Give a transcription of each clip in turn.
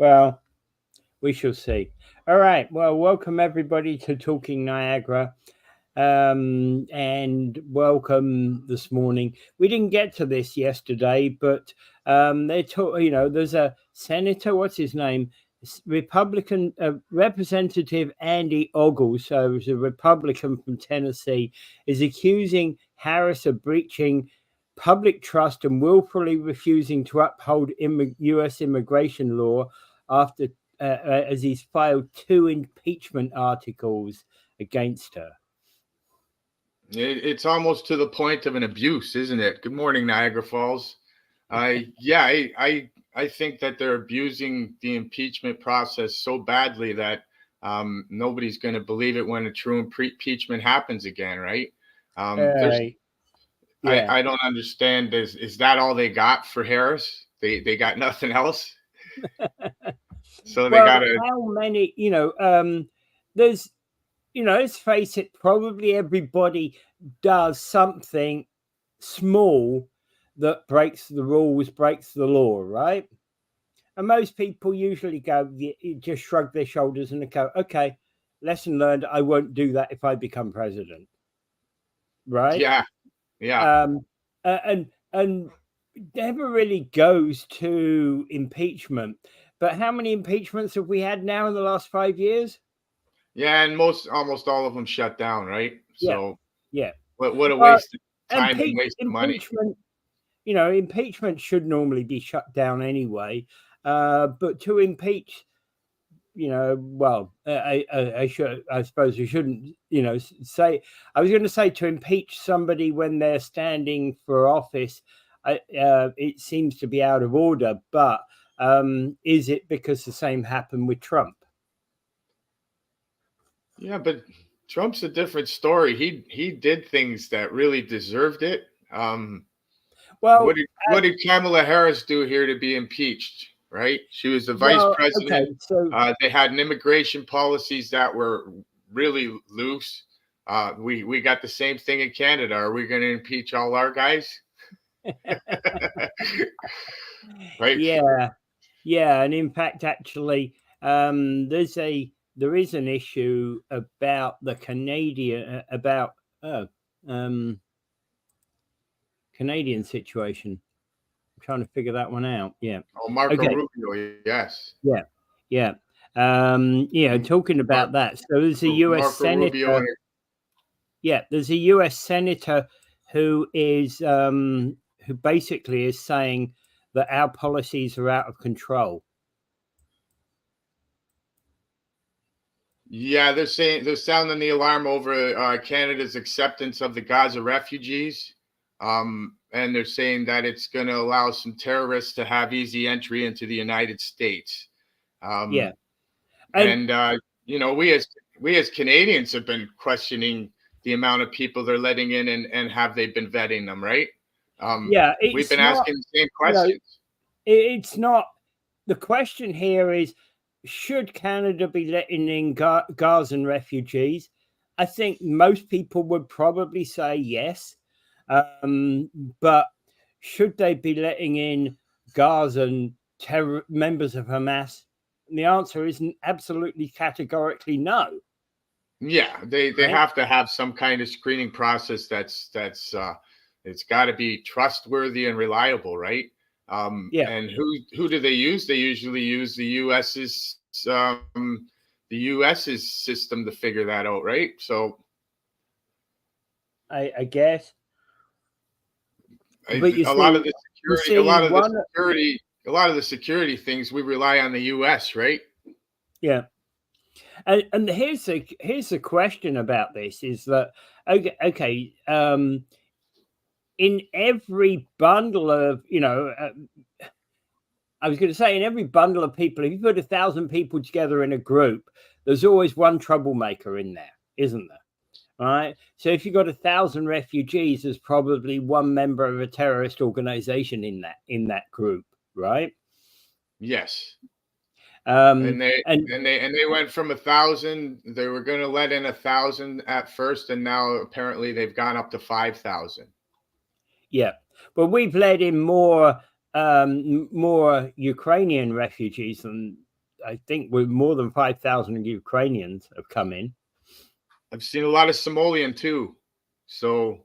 Well, we shall see. All right. Well, welcome everybody to Talking Niagara. And welcome this morning. We didn't get to this yesterday, but they talk. There's a senator. What's his name? Republican Representative Andy Ogle, so he's a Republican from Tennessee, is accusing Harris of breaching public trust and willfully refusing to uphold U.S. immigration law after as he's filed 2 impeachment articles against her. It's almost to the point of an abuse, isn't it? Good morning, Niagara Falls. I think that they're abusing the impeachment process so badly that nobody's going to believe it when a true impeachment happens again, right? I don't understand. Is that all they got for Harris? They got nothing else. So they got to. How many? There's. Let's face it, probably everybody does something small that breaks the rules, breaks the law, right? And most people usually just shrug their shoulders and go, okay, lesson learned, I won't do that if I become president. Right? Yeah. And never really goes to impeachment. But how many impeachments have we had now in the last 5 years? Yeah, and almost all of them shut down, right? So yeah. What a waste of time and waste of money. Impeachment should normally be shut down anyway. But to impeach, I suppose we shouldn't, say. I was going to say to impeach somebody when they're standing for office. It seems to be out of order. But is it because the same happened with Trump? Yeah, but Trump's a different story. He did things that really deserved it. What did Kamala Harris do here to be impeached? Right? She was the vice president. Okay, so they had immigration policies that were really loose. We got the same thing in Canada. Are we going to impeach all our guys? Right? Yeah, and in fact, actually, there is an issue about the Canadian situation. I'm trying to figure that one out. Yeah. Oh, Marco Rubio, yes. Yeah. Talking about that. So there's a U.S. senator. There's a U.S. senator who is who basically is saying that our policies are out of control. Yeah, they're sounding the alarm over Canada's acceptance of the Gaza refugees. And they're saying that it's going to allow some terrorists to have easy entry into the United States. We as Canadians have been questioning the amount of people they're letting in and have they been vetting them, right? We've been asking the same questions. It's not. The question here is, should Canada be letting in Gazan refugees? I think most people would probably say yes. But should they be letting in Gazan members of Hamas? And the answer is absolutely categorically no. Yeah, they have to have some kind of screening process that's it's got to be trustworthy and reliable, right? And who do they use? They usually use the U.S.'s system to figure that out, right? So I guess. A lot of the security things we rely on the U.S., right? Yeah. And here's the question about this is that okay in every bundle of I was going to say in every bundle of people, if you put 1,000 people together in a group, there's always one troublemaker in there, isn't there? All right. So if you've got 1,000 refugees, there's probably one member of a terrorist organization in that group, right? Yes. And they went from 1,000. They were going to let in 1,000 at first, and now apparently they've gone up to 5,000. Yeah, but we've let in more Ukrainian refugees than I think with more than 5,000 Ukrainians have come in. I've seen a lot of Somalian too. So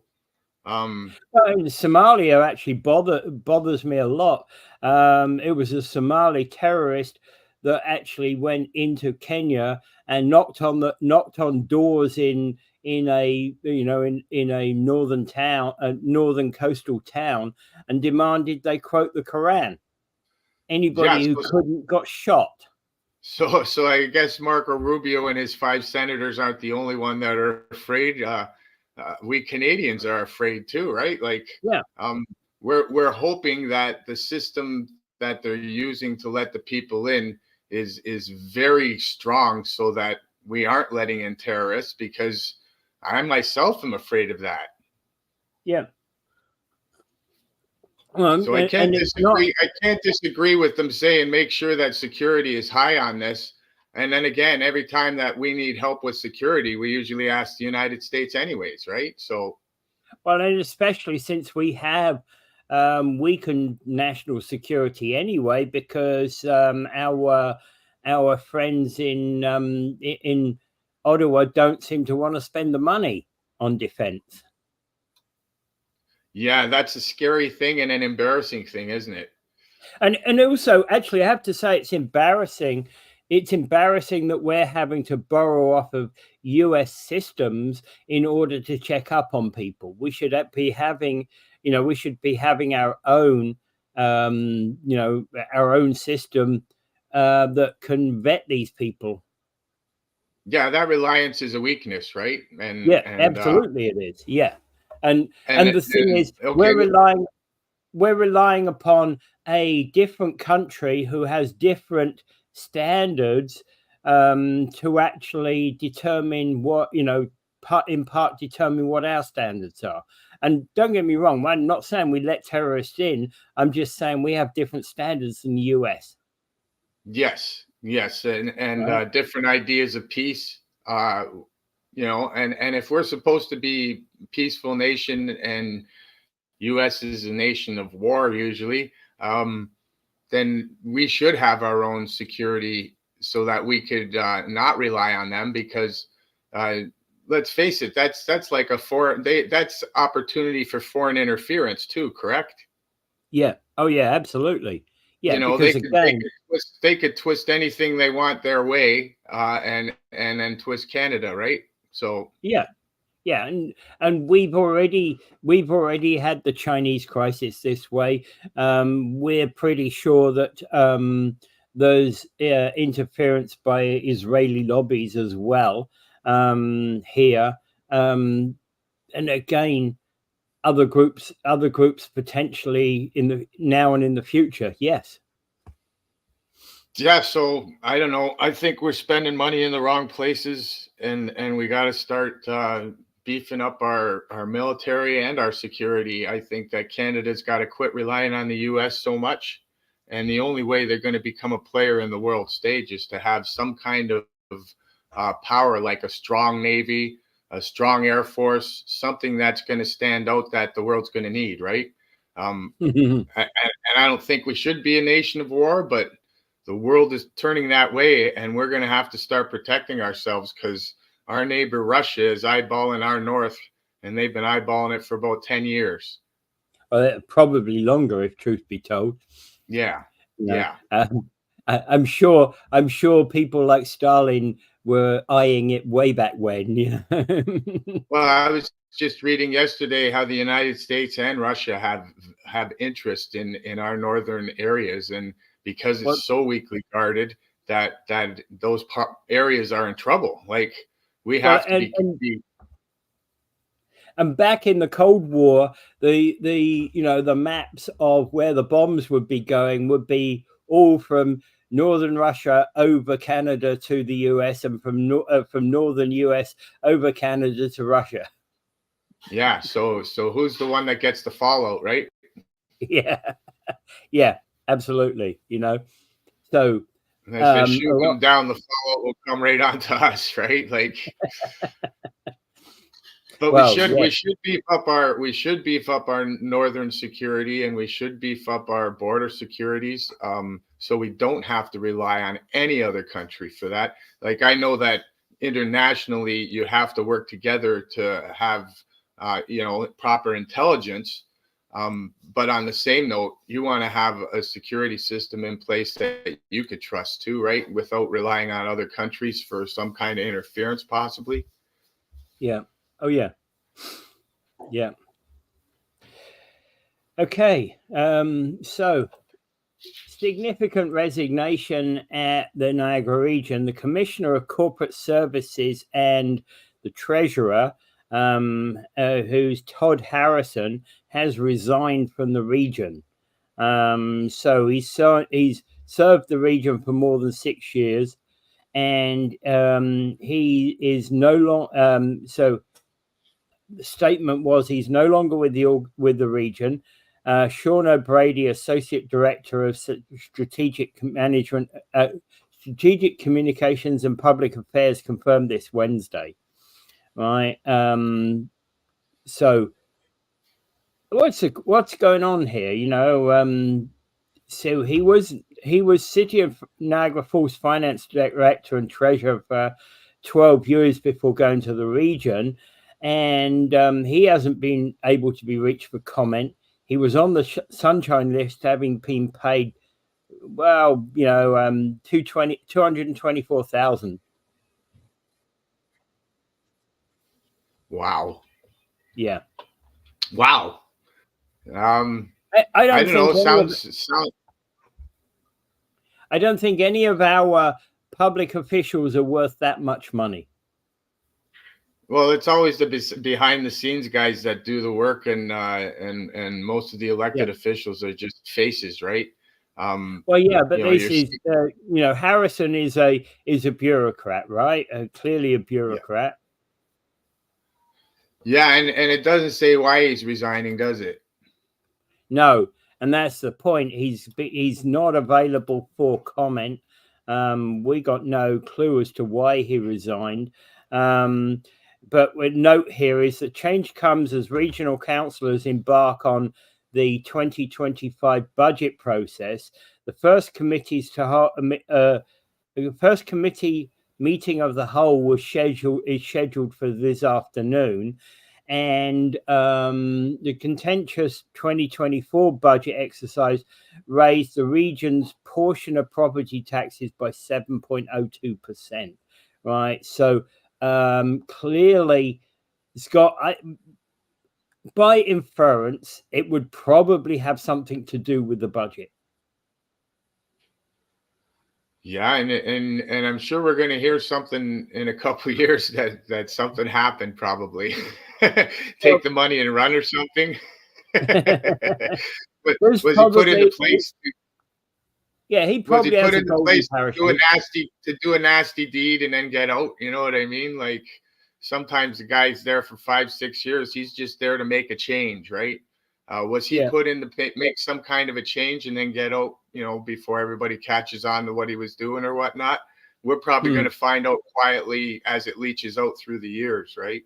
Somalia actually bothers me a lot. It was a Somali terrorist that actually went into Kenya and knocked on doors in a in a northern town, a northern coastal town, and demanded they quote the Quran. yeah, Anybody who couldn't got shot. so I guess Marco Rubio and his 5 senators aren't the only one that are afraid. We Canadians are afraid too, right? Like, Yeah. We're hoping that the system that they're using to let the people in is very strong, so that we aren't letting in terrorists. Because I myself am afraid of that. Yeah. So I can't And it's not. disagree. I can't disagree with them saying make sure that security is high on this. And then again, every time that we need help with security, we usually ask the United States anyways, right? So Well, and especially since we have weakened national security anyway, because our friends in Ottawa don't seem to want to spend the money on defense. yeah, that's a scary thing and an embarrassing thing, isn't it? And also, actually, I have to say it's embarrassing. It's embarrassing that we're having to borrow off of US systems in order to check up on people. We should be having, we should be having our own, our own system that can vet these people. Yeah, that reliance is a weakness, right? Yeah, absolutely, it is. Yeah, and the thing is, okay, we're relying upon a different country who has different standards to actually determine what, in part determine what our standards are. And don't get me wrong, I'm not saying we let terrorists in. I'm just saying we have different standards than the US. yes, and Right? different ideas of peace. And if we're supposed to be a peaceful nation, and U.S. is a nation of war usually, then we should have our own security so that we could not rely on them. Because let's face it, that's like that's opportunity for foreign interference too, correct? Yeah. Oh, yeah, absolutely. Yeah, They because could again, twist anything they want their way, and then twist Canada, right? So yeah, yeah, and we've already had the Chinese crisis this way. We're pretty sure that there's interference by Israeli lobbies as well here, and again, other groups potentially in the now and in the future. Yes. yeah, so I don't know. I think we're spending money in the wrong places, and we got to start beefing up our military and our security. I think that Canada's got to quit relying on the U.S. so much, and the only way they're going to become a player in the world stage is to have some kind of power, like a strong navy, a strong air force, something that's going to stand out that the world's going to need, right? And I don't think we should be a nation of war, but the world is turning that way, and we're going to have to start protecting ourselves, because our neighbor Russia is eyeballing our north, and they've been eyeballing it for about 10 years. Probably longer, if truth be told. Yeah. You know, Yeah. I'm sure people like Stalin were eyeing it way back when. Well, I was just reading yesterday how the United States and Russia have interest in our northern areas, and because Well, it's so weakly guarded, that those areas are in trouble. Like, we well, have to be and back in the Cold War, the maps of where the bombs would be going would be all from northern Russia over Canada to the US, and from northern US over Canada to Russia. yeah. So who's the one that gets the fallout, right? Yeah, yeah, absolutely. So And if they a shoot lot. them down, the fallout will come right onto us, right? Like, but Well, we yes, should beef up our northern security, and we should beef up our border securities. so we don't have to rely on any other country for that. Like, I know that internationally you have to work together to have proper intelligence. But on the same note, you want to have a security system in place that you could trust too, right? Without relying on other countries for some kind of interference, possibly. Yeah. Oh, yeah. Yeah. Okay. So significant resignation at the Niagara Region. The Commissioner of Corporate Services and the Treasurer, who's Todd Harrison, has resigned from the region. So he's served the region for more than 6 years, and he is no longer. So the statement was he's no longer with the region. Sean O'Brady, Associate Director of Strategic Management, Strategic Communications and Public Affairs, confirmed this Wednesday. Right. So what's going on here? So he was City of Niagara Falls Finance Director and Treasurer for 12 years before going to the region. And he hasn't been able to be reached for comment. He was on the sunshine list, having been paid, well, 224,000. Wow. Yeah. Wow. I don't know. Sounds. I don't think any of our public officials are worth that much money. Well, it's always the behind the scenes guys that do the work, and most of the elected officials are just faces, right? Well, yeah, but this is Harrison is a bureaucrat, right? Clearly a bureaucrat. Yeah, and it doesn't say why he's resigning, does it? No, and that's the point. He's not available for comment. We got no clue as to why he resigned. But with note here is that change comes as regional councillors embark on the 2025 budget process. The first committee meeting of the whole is scheduled for this afternoon, and the contentious 2024 budget exercise raised the region's portion of property taxes by 7.02%. Right, so clearly, Scott, by inference, it would probably have something to do with the budget. Yeah, and I'm sure we're going to hear something in a couple of years that something happened. Probably take the money and run or something. But was he put into place? Yeah, he probably was he put into place to do a nasty deed and then get out. You know what I mean? Like, sometimes the guy's there for 5-6 years. He's just there to make a change, right? Was he put in to make some kind of a change and then get out, before everybody catches on to what he was doing or whatnot? We're probably going to find out quietly as it leaches out through the years, right?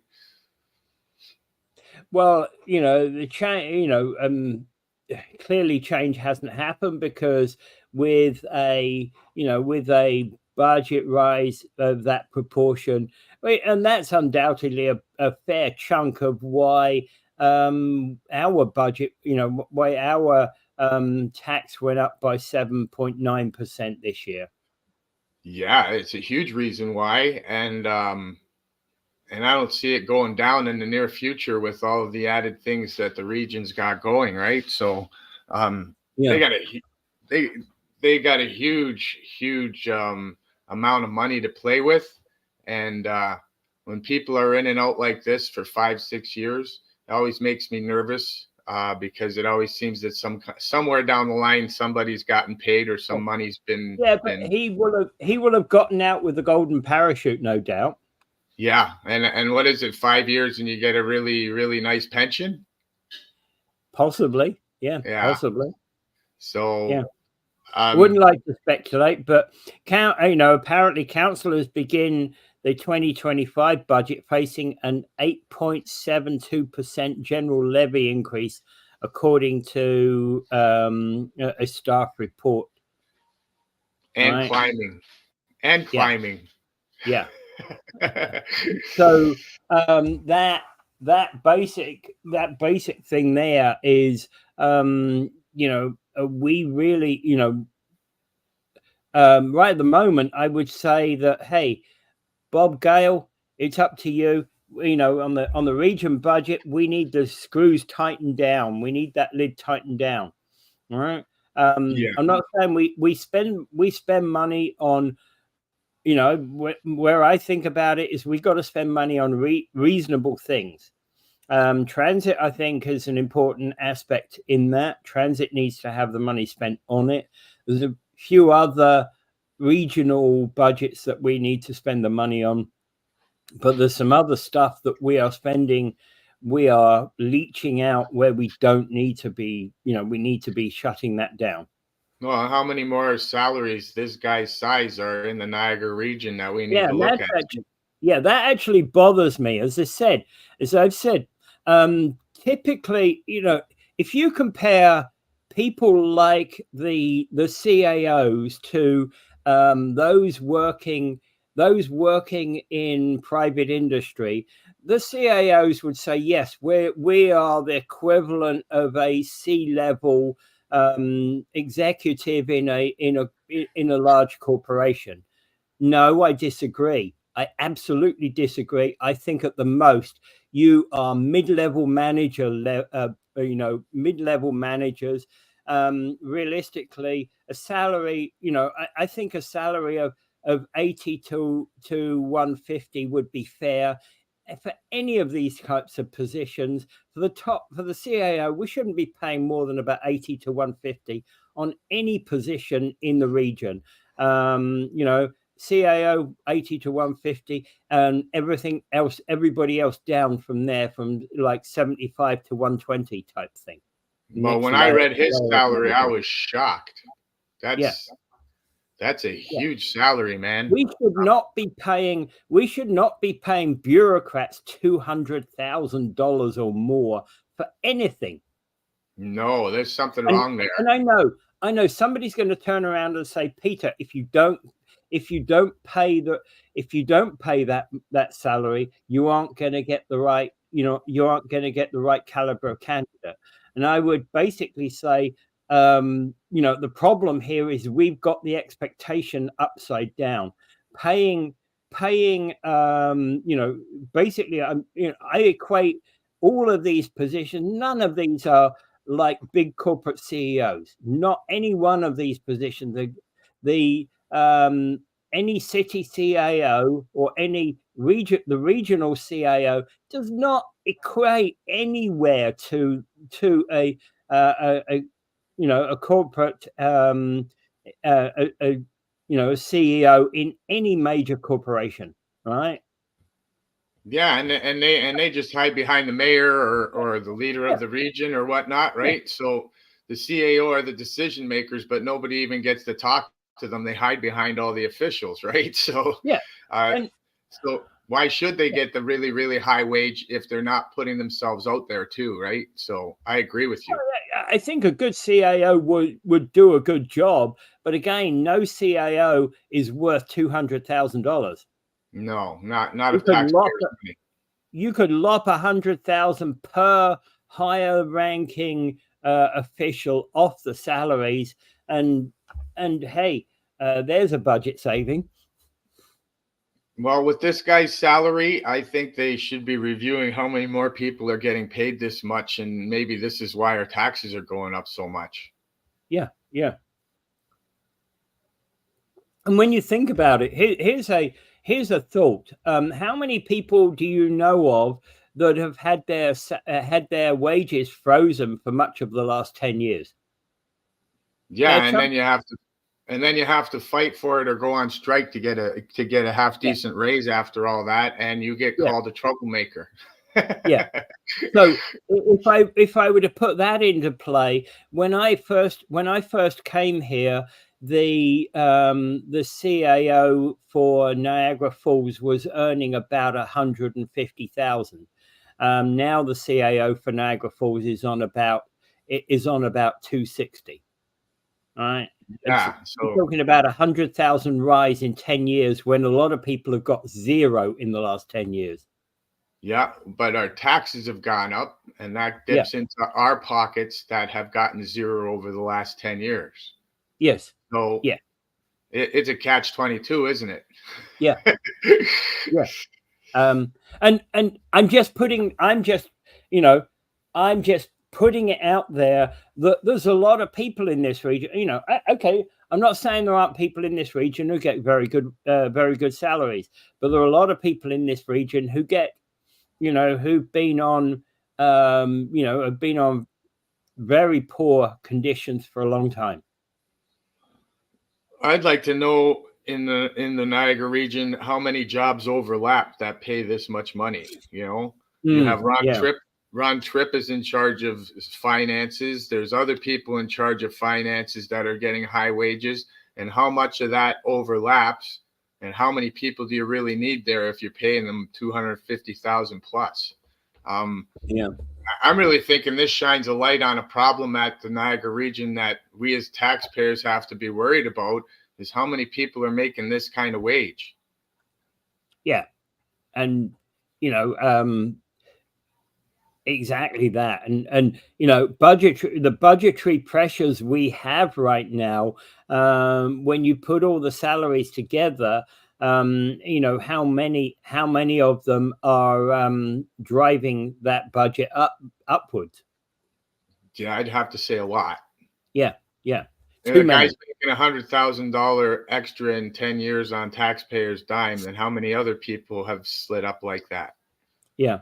Well, the change, clearly change hasn't happened, because with a budget rise of that proportion, and that's undoubtedly a fair chunk of why our budget, why our tax went up by 7.9% this year. Yeah, it's a huge reason why, and I don't see it going down in the near future with all of the added things that the region's got going, right? So they got a huge amount of money to play with, and when people are in and out like this for 5-6 years, it always makes me nervous, because it always seems that somewhere down the line somebody's gotten paid or some money's been. Yeah, but he will have gotten out with the golden parachute, no doubt. Yeah, and what is it, 5 years and you get a really, really nice pension? Possibly, yeah. Possibly. So yeah. Wouldn't like to speculate, but apparently councillors begin the 2025 budget facing an 8.72% general levy increase, according to a staff report. and right? climbing and Yeah, climbing. yeah. So that basic thing there is, we really, right at the moment, I would say that, hey, Bob Gale, it's up to you. On the region budget, we need the screws tightened down. We need that lid tightened down. All right. Yeah. I'm not saying we spend money on, where I think about it is we've got to spend money on reasonable things. Transit, I think, is an important aspect in that. Transit needs to have the money spent on it. There's a few other regional budgets that we need to spend the money on, but there's some other stuff that we are spending. We are leaching out where we don't need to be. We need to be shutting that down. Well, how many more salaries this guy's size are in the Niagara region that we need Yeah, to and look that's at? actually, yeah, that actually bothers me. As I've said, typically, if you compare people like the CAOs to those working in private industry, the CAOs would say, yes, we are the equivalent of a C-level executive in a large corporation. No, I disagree. I absolutely disagree. I think at the most you are mid-level mid-level managers. Realistically, a salary, I think a salary of 80 to 150 would be fair for any of these types of positions. For the CAO, we shouldn't be paying more than about 80 to 150 on any position in the region. CAO 80 to 150, and everybody else down from there, from like 75 to 120 type thing. Well, Next when I read his layer of salary, I management. was shocked. Yeah, That's a yeah. huge salary, man. We should not be paying. We should not be paying bureaucrats $200,000 or more for anything. No, there's something And wrong there. and I know somebody's going to turn around and say, Peter, if you don't pay that salary, you aren't going to get the right, caliber of candidate. And I would basically say, the problem here is we've got the expectation upside down. Paying, basically, I equate all of these positions. None of these are like big corporate CEOs. Not any one of these positions. The any city CAO or the regional CAO does not equate anywhere to a corporate a CEO in any major corporation, right? Yeah, and they just hide behind the mayor or the leader Yeah, of the region or whatnot, yeah, right? So the CAO are the decision makers, but nobody even gets to talk to them. They hide behind all the officials, right? yeah. Uh, And so why should they get the really, really high wage if they're not putting themselves out there too, right? So I agree with you. I think a good CAO would do a good job, but again, no CAO is worth $200,000. No, not You of could lop taxpayers' money. you could lop 100,000 per higher ranking official off the salaries, and hey, there's a budget saving. Well, with this guy's salary, I think they should be reviewing how many more people are getting paid this much, and maybe this is why our taxes are going up so much. Yeah, yeah. And when you think about it, here's a thought. How many people do you know of that have had their wages frozen for much of the last 10 years? They're Yeah, and chump. then you have to fight for it or go on strike to get a half Yeah, decent raise after all that, and you get yeah, called a troublemaker. yeah. So if I were to put that into play, when I first came here, the CAO for Niagara Falls was earning about 150,000. Now the CAO for Niagara Falls is on about 260. Right. Yeah. We're So talking about 100,000 rise in 10 years when a lot of people have got zero in the last 10 years. yeah, but our taxes have gone up, and that Yeah. dips into our pockets that have gotten zero over the last 10 years. Yes. So Yeah. it's a catch 22, isn't it? Yeah. Yeah. And I'm just you know, I'm just putting it out there that there's a lot of people in this region. Okay, I'm not saying there aren't people in this region who get very good salaries, but there are a lot of people in this region who get, who've been on, have been on very poor conditions for a long time. I'd like to know in the Niagara region how many jobs overlap that pay this much money. You have Ron Yeah, Tripp. Ron Tripp is in charge of finances. There's other people in charge of finances that are getting high wages, and how much of that overlaps, and how many people do you really need there if you're paying them 250,000 plus? yeah. I'm really thinking this shines a light on a problem at the Niagara region that we as taxpayers have to be worried about, is how many people are making this kind of wage. Yeah. And, you know, exactly that. And the budgetary pressures we have right now, when you put all the salaries together, how many of them are driving that budget upwards. Yeah, I'd have to say a lot. Yeah, yeah. And Too a guy's many. making $100,000 extra in 10 years on taxpayers' dime, and how many other people have slid up like that? Yeah.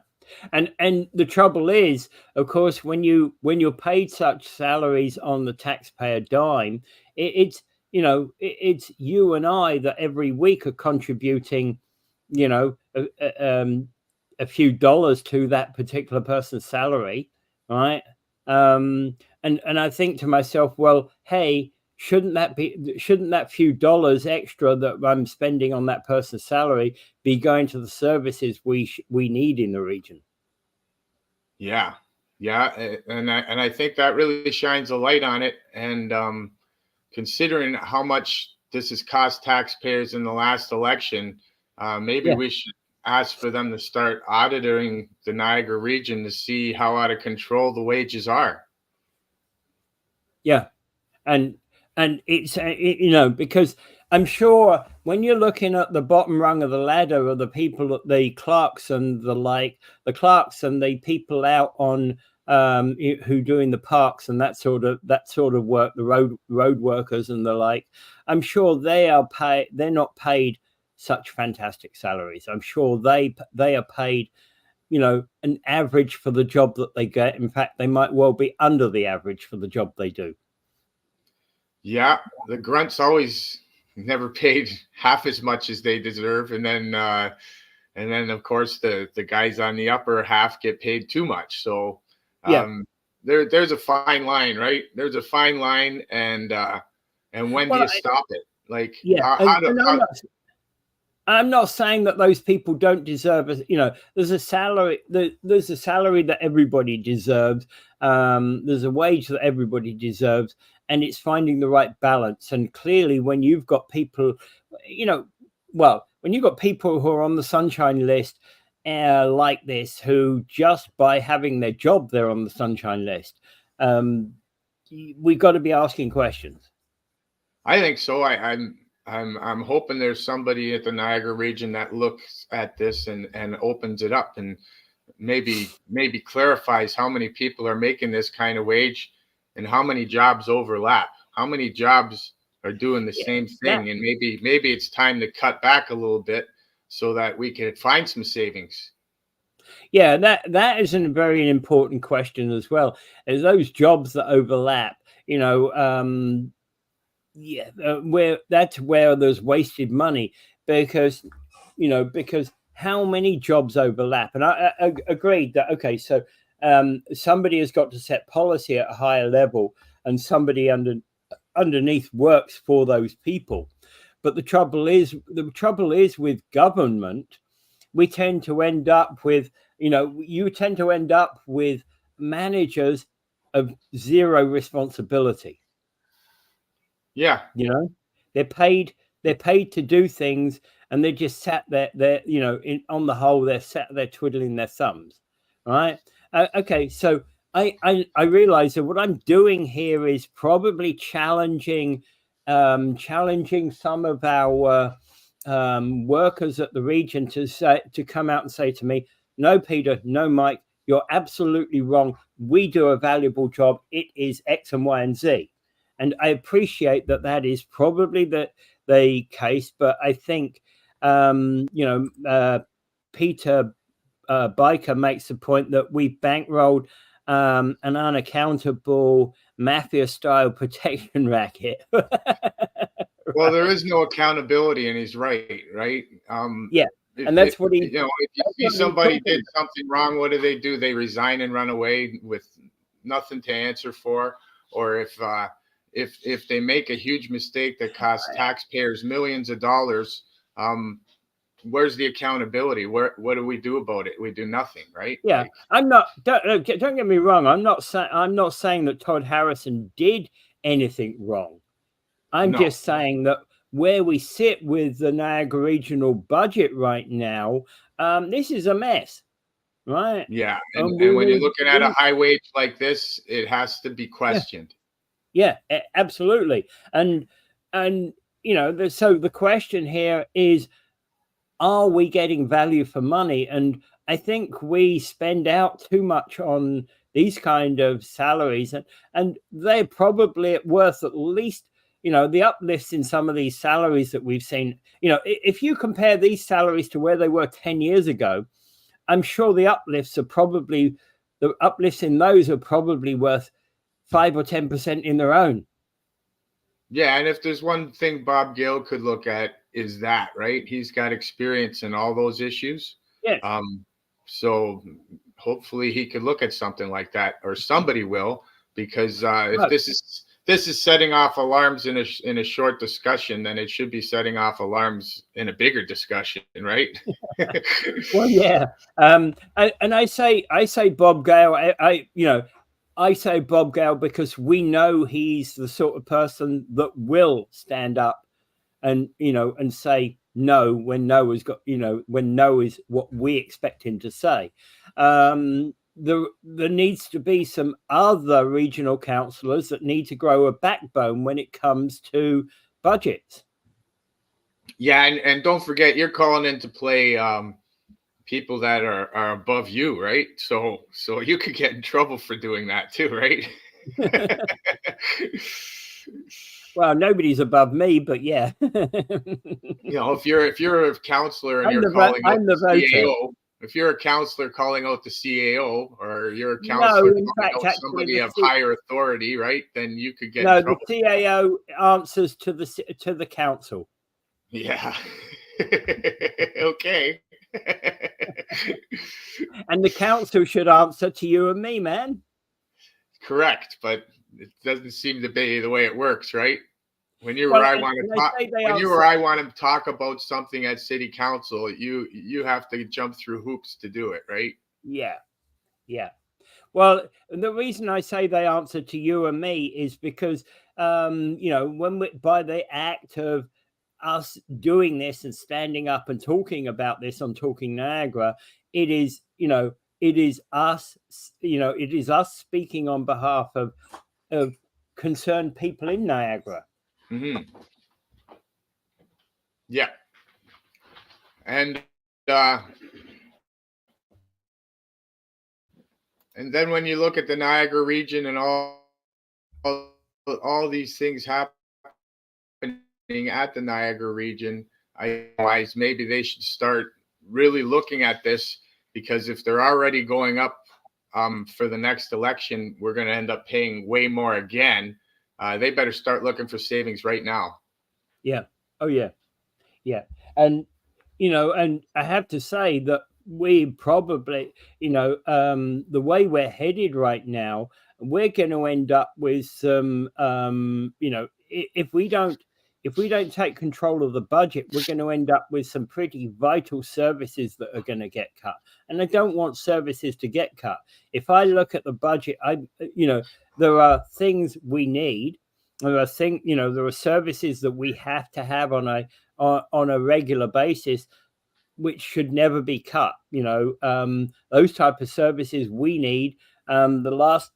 And the trouble is, of course, when you're paid such salaries on the taxpayer dime, it's you and I that every week are contributing, you know, a few dollars to that particular person's salary, right? And I think to myself, well, hey, shouldn't that few dollars extra that I'm spending on that person's salary be going to the services we need in the region? Yeah, yeah, and I think that really shines a light on it. And considering how much this has cost taxpayers in the last election, maybe Yeah, we should ask for them to start auditing the Niagara region to see how out of control the wages are. yeah. And it's because I'm sure when you're looking at the bottom rung of the ladder of the people, the clerks and the clerks and the people out on who doing the parks and that sort of work, the road workers and the like, I'm sure they're not paid such fantastic salaries. I'm sure they are paid, an average for the job that they get. In fact, they might well be under the average for the job they do. Yeah, the grunts always never paid half as much as they deserve, and then of course the guys on the upper half get paid too much. So Yeah. um, there's a fine line, right? There's a fine line, and when do Well, you stop it? Like yeah, and I'm not saying that those people don't deserve there's a salary, there's a salary that everybody deserves. There's a wage that everybody deserves, and it's finding the right balance. And clearly, when you've got people, you know, when you've got people who are on the sunshine list, like this, who just by having their job, they're on the sunshine list. Um, we've got to be asking questions. I think so. I'm hoping there's somebody at the Niagara region that looks at this and opens it up, and maybe clarifies how many people are making this kind of wage, and how many jobs overlap, how many jobs are doing the Yeah, same that thing, and maybe it's time to cut back a little bit so that we can find some savings. Yeah, that is a very important question as well. Is those jobs that overlap, yeah, where there's wasted money, because because how many jobs overlap? And I agreed that, okay, so somebody has got to set policy at a higher level, and somebody underneath works for those people. But the trouble is with government, we tend to end up with, you tend to end up with managers of zero responsibility. Yeah. You know, they're paid. They're paid to do things, and they're just sat there. They're on the whole, they're sat there twiddling their thumbs, right? Okay, so I realize that what I'm doing here is probably challenging some of our workers at the region to come out and say to me, "No, Peter, no, Mike, you're absolutely wrong. We do a valuable job. It is X and Y and Z." And I appreciate that that is probably the case, but I think Peter Biker makes the point that we bankrolled an unaccountable mafia-style protection racket. Well, there is no accountability, and he's right, right? Yeah, If and that's what you know, if you see he's somebody talking did about. something wrong, what do? They resign and run away with nothing to answer for. Or if they make a huge mistake that costs taxpayers millions of dollars, where's the accountability? What do we do about it? We do nothing, right? Yeah, Like, I'm not. Don't get me wrong. I'm not saying that Todd Harrison did anything wrong. I'm no. just saying that where we sit with the Niagara regional budget right now, this is a mess, right? Yeah, And and we when you're need, looking at a high wage like this, it has to be yeah, questioned. yeah, absolutely. And so the question here is, are we getting value for money? And I think we spend out too much on these kind of salaries, and they're probably worth at least, the uplifts in some of these salaries that we've seen. If you compare these salaries to where they were 10 years ago, I'm sure the uplifts in those are probably worth 5 or 10% in their own. Yeah, and if there's one thing Bob Gale could look at is that, right? He's got experience in all those issues. Yes. Um, so hopefully he could look at something like that, or somebody will, because if Right. this is setting off alarms in a short discussion, then it should be setting off alarms in a bigger discussion, right? Well, yeah. And I say Bob Gale. I say Bob Gale because we know he's the sort of person that will stand up and say no when no has got when no is what we expect him to say. There needs to be some other regional councillors that need to grow a backbone when it comes to budgets. Yeah, and don't forget, you're calling into play people that are above you, right? So you could get in trouble for doing that too, right? Well, nobody's above me, but yeah. If you're a counselor and you're calling out I'm the the voter. CAO, if you're a counselor calling out the CAO, or you're a No, counselor in calling fact, out actually, somebody of higher authority, right? Then you could get in no, the trouble. CAO answers to the council. Yeah. Okay. And the council should answer to you and me, man. Correct, but it doesn't seem to be the way it works, right? When you or Well, I and, want to and I talk, say they when you or answer. I want to talk about something at city council, you have to jump through hoops to do it, right? Yeah, yeah. Well, the reason I say they answer to you and me is because, when by the act of us doing this and standing up and talking about this on Talking Niagara, it is, it is us, it is us speaking on behalf of concerned people in Niagara. Hmm. Yeah, and uh, and then when you look at the Niagara region and all these things happening at the Niagara region, I realize maybe they should start really looking at this, because if they're already going up for the next election, we're going to end up paying way more again. They better start looking for savings right now. Yeah. Oh, yeah. Yeah. And, and I have to say that we probably, the way we're headed right now, we're going to end up with some, if we don't take control of the budget, we're going to end up with some pretty vital services that are going to get cut. And I don't want services to get cut. If I look at the budget, there are things we need. I think, there are services that we have to have on a regular basis, which should never be cut. Those type of services we need. The last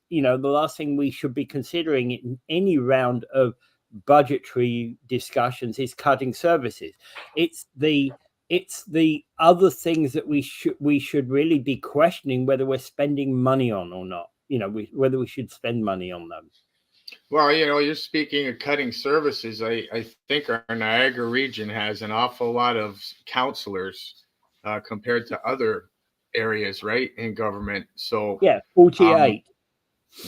thing we should be considering in any round of budgetary discussions is cutting services. It's the other things that we should really be questioning whether we're spending money on or not. Whether we should spend money on them. Well, you're speaking of cutting services. I think our Niagara region has an awful lot of counselors compared to other areas, right, in government. So Yeah, um, 48.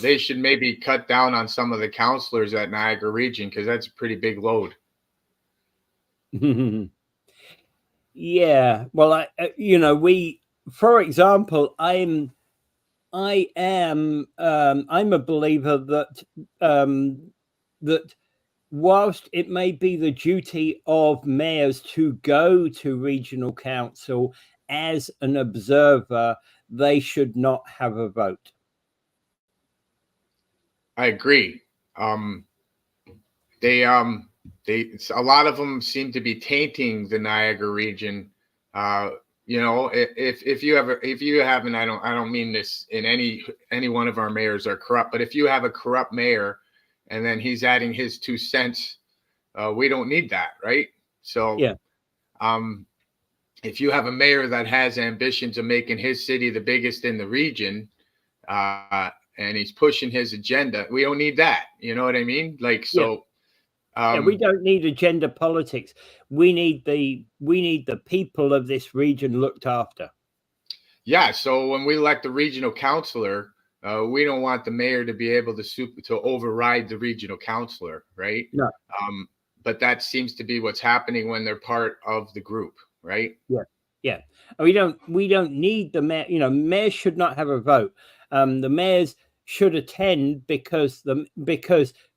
they should maybe cut down on some of the counselors at Niagara region, because that's a pretty big load. Yeah. Well, for example, I'm a believer that whilst it may be the duty of mayors to go to regional council as an observer, they should not have a vote. I agree. Um, they a lot of them seem to be tainting the Niagara region. If you have, and I don't mean this in any one of our mayors are corrupt, but if you have a corrupt mayor and then he's adding his 2 cents, we don't need that, right? So Yeah. If you have a mayor that has ambitions of making his city the biggest in the region, and he's pushing his agenda, we don't need that. You know what I mean? Like, Yeah. so We don't need agenda politics. We need the people of this region looked after. Yeah. So when we elect the regional councilor, we don't want the mayor to be able to override the regional councilor, right? No. But that seems to be what's happening when they're part of the group, right? Yeah. We don't need the mayor. Mayors should not have a vote. The mayors should attend because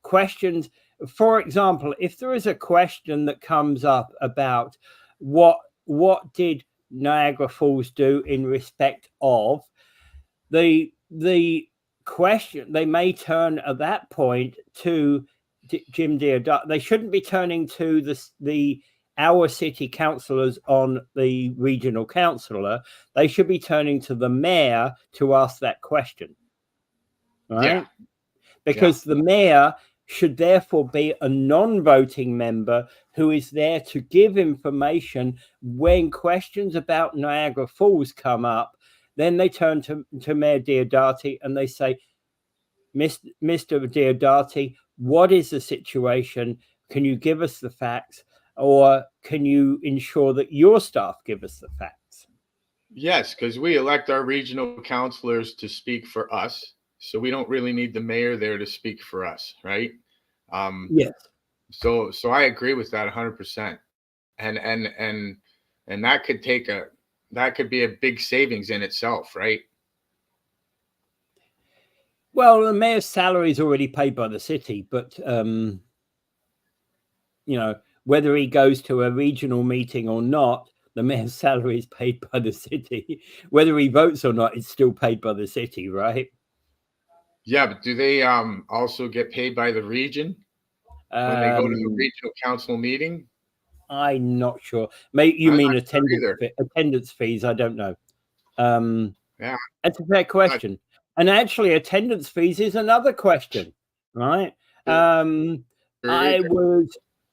questions. For example, if there is a question that comes up about what did Niagara Falls do in respect of the question, they may turn at that point to Jim Deodato. They shouldn't be turning to our city councillors on the regional councillor. They should be turning to the mayor to ask that question, right? Yeah. Because the mayor should therefore be a non-voting member who is there to give information when questions about Niagara Falls come up. Then they turn to Mayor Deodato and they say, Mr. Deodato, what is the situation? Can you give us the facts? Or can you ensure that your staff give us the facts? Yes, because we elect our regional councilors to speak for us. So we don't really need the mayor there to speak for us, right? Yes. So I agree with that 100%. And that could be a big savings in itself, right? Well, the mayor's salary is already paid by the city, but whether he goes to a regional meeting or not, the mayor's salary is paid by the city. Whether he votes or not, it's still paid by the city, right? Yeah, but do they also get paid by the region when they go to the regional council meeting? I'm not sure. You mean attendance fees? I don't know. Yeah, that's a fair question. And actually, attendance fees is another question, right? I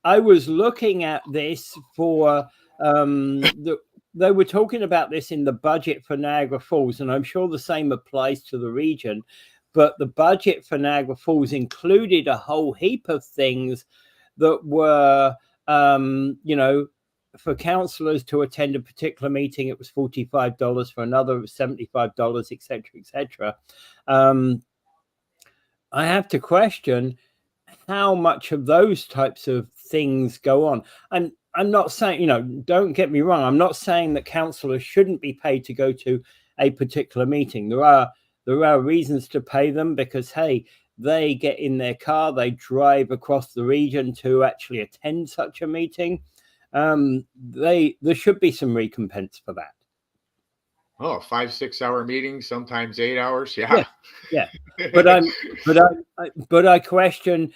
was looking at this for they were talking about this in the budget for Niagara Falls, and I'm sure the same applies to the region. But the budget for Niagara Falls included a whole heap of things that were, for councillors to attend a particular meeting, it was $45. For another, it was $75, etc., etc. I have to question how much of those types of things go on. And I'm not saying, don't get me wrong, I'm not saying that councillors shouldn't be paid to go to a particular meeting. There are reasons to pay them because, hey, they get in their car, they drive across the region to actually attend such a meeting. There should be some recompense for that. Oh, 5, 6 hour meetings, sometimes 8 hours. Yeah, Yeah. yeah. But I'm, but I question,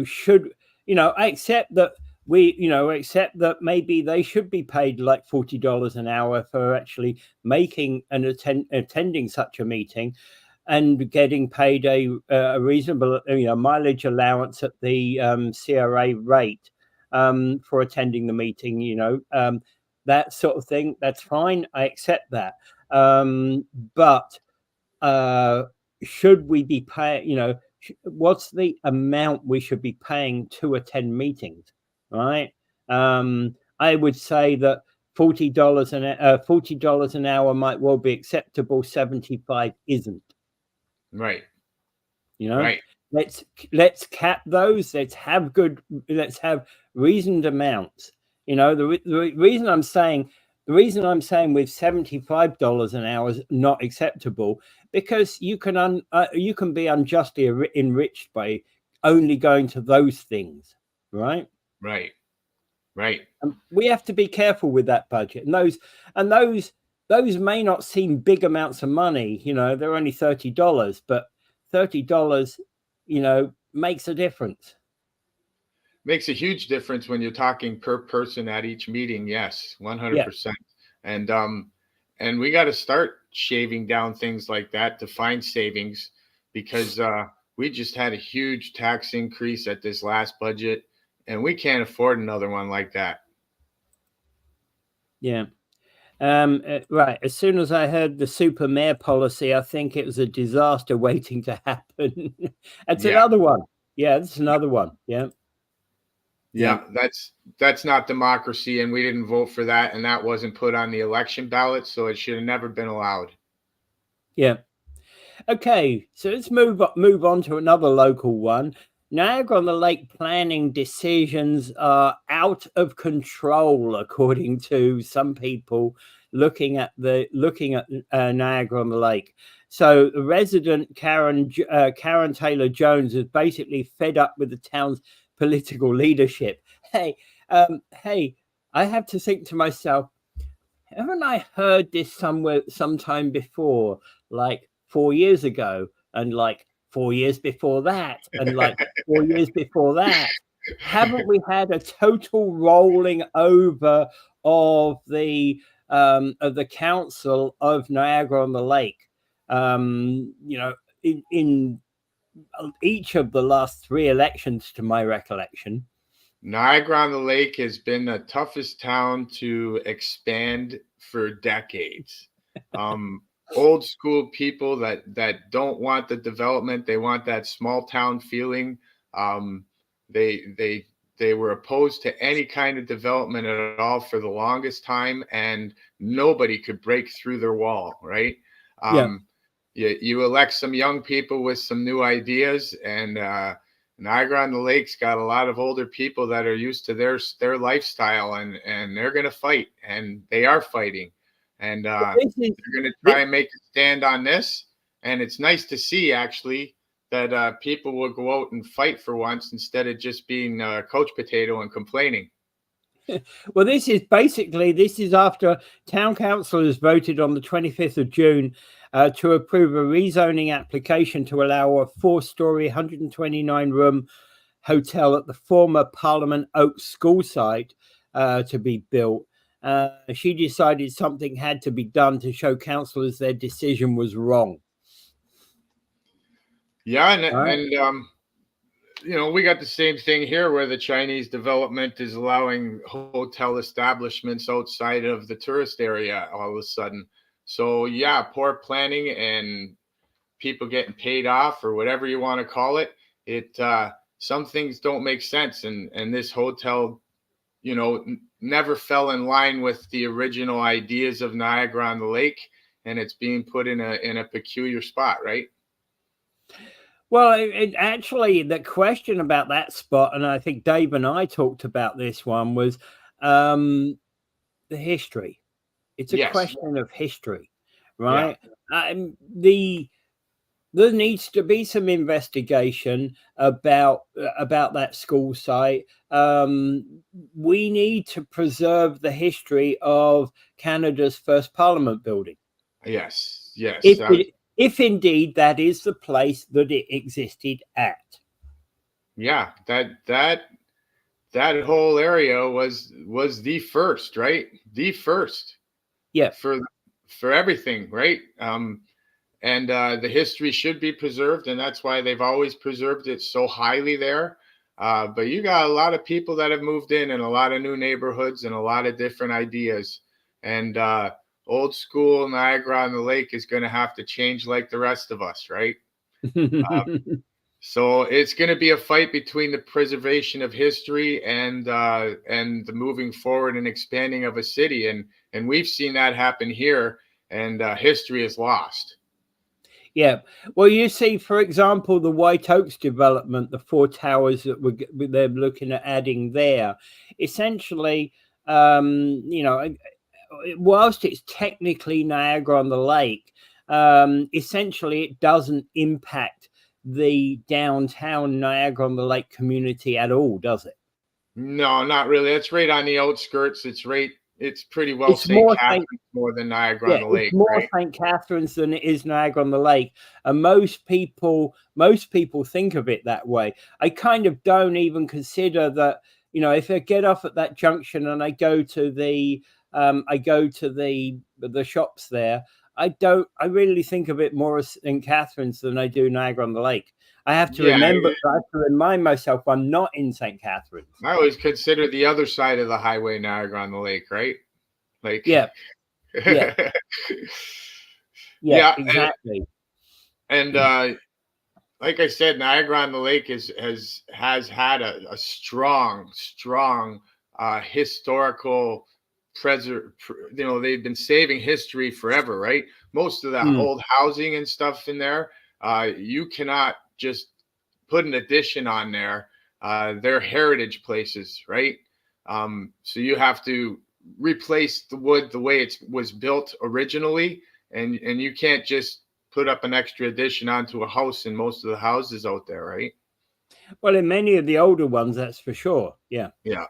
should, I accept that accept that maybe they should be paid like $40 an hour for actually making and attending such a meeting, and getting paid a reasonable, mileage allowance at the CRA rate for attending the meeting. That sort of thing. That's fine. I accept that. But uh, should we be paying? What's the amount we should be paying to attend meetings? Right. I would say that $40 an hour might well be acceptable. 75 isn't. Right. You know, Right. let's let's cap those. Let's have reasoned amounts. The reason I'm saying with $75 an hour is not acceptable, because you can be unjustly enriched by only going to those things, right? Right. Right. We have to be careful with that budget, and those may not seem big amounts of money. They're only $30, but $30, makes a difference. Makes a huge difference when you're talking per person at each meeting. Yes, Yeah, 100%. And we got to start shaving down things like that to find savings, because we just had a huge tax increase at this last budget, and we can't afford another one like that. yeah. Right. As soon as I heard the super mayor policy, I think it was a disaster waiting to happen. That's Yeah. another one. Yeah, that's another one. Yeah, yeah, Yeah, that's not democracy, and we didn't vote for that, and that wasn't put on the election ballot, so it should have never been allowed. yeah. Okay, so let's move on to another local one. Niagara-on-the-Lake planning decisions are out of control, according to some people looking at Niagara-on-the-Lake. So the resident Karen Taylor Jones is basically fed up with the town's political leadership. Hey, I have to think to myself, haven't I heard this sometime before, like 4 years ago, and like 4 years before that, and like 4 years before that? Haven't we had a total rolling over of the council of Niagara-on-the-Lake? In each of the last three elections, to my recollection. Niagara-on-the-Lake has been the toughest town to expand for decades. Um, Old school people that don't want the development, they want that small town feeling. Um, they were opposed to any kind of development at all for the longest time, and nobody could break through their wall, right? Yeah. Um, you elect some young people with some new ideas, and Niagara on the Lake's got a lot of older people that are used to their lifestyle, and they're going to fight, and they are fighting, and This is they're going to this, try and make a stand on this. And it's nice to see, actually, that people will go out and fight for once, instead of just being couch potato and complaining. Well, this is after town councillors voted on the 25th of June to approve a rezoning application to allow a 4-story, 129-room hotel at the former Parliament Oaks school site to be built. She decided something had to be done to show councillors their decision was wrong. Yeah, and Right? we got the same thing here, where the Chinese development is allowing hotel establishments outside of the tourist area all of a sudden. So yeah, poor planning and people getting paid off, or whatever you want to call it. Some things don't make sense, and this hotel, never fell in line with the original ideas of Niagara on the Lake, and it's being put in a peculiar spot, right? Well, actually, the question about that spot, and I think Dave and I talked about this one, was um, the history. It's a Yes. question of history, Yeah. right? The there needs to be some investigation about that school site. We need to preserve the history of Canada's first Parliament building, Yes, yes. if indeed that is the place that it existed at. Yeah, that whole area was the first, right? The first Yeah. for everything, right? And the history should be preserved, and that's why they've always preserved it so highly there. But you got a lot of people that have moved in, and a lot of new neighborhoods, and a lot of different ideas. And old school Niagara-on-the-Lake is going to have to change like the rest of us, right? So it's going to be a fight between the preservation of history and the moving forward and expanding of a city, and we've seen that happen here, and history is lost. Yeah. Well, you see, for example, the White Oaks development, the 4 towers that they're looking at adding there, essentially, whilst it's technically Niagara-on-the-Lake, essentially it doesn't impact the downtown Niagara-on-the-Lake community at all, does it? No, not really. It's right on the outskirts. It's pretty well It's St. more Catharines more than Niagara on Yeah, the it's Lake, more right? St. Catharines than it is Niagara-on-the-Lake, and most people think of it that way. I kind of don't even consider that. If I get off at that junction and I go to the shops there, I really think of it more as St. Catharines than I do Niagara-on-the-Lake. I have to Yeah, remind myself I'm not in St. Catharines. I always consider the other side of the highway Niagara on the Lake, right? Like, Yeah, yeah, yeah, yeah, exactly. and like I said, Niagara on the Lake has had a strong, historical they've been saving history forever, right? Most of the old housing and stuff in there, you cannot just put an addition on there. They're heritage places, right? So you have to replace the wood the way it was built originally, and you can't just put up an extra addition onto a house in most of the houses out there, right? Well, in many of the older ones, that's for sure. Yeah. Yeah.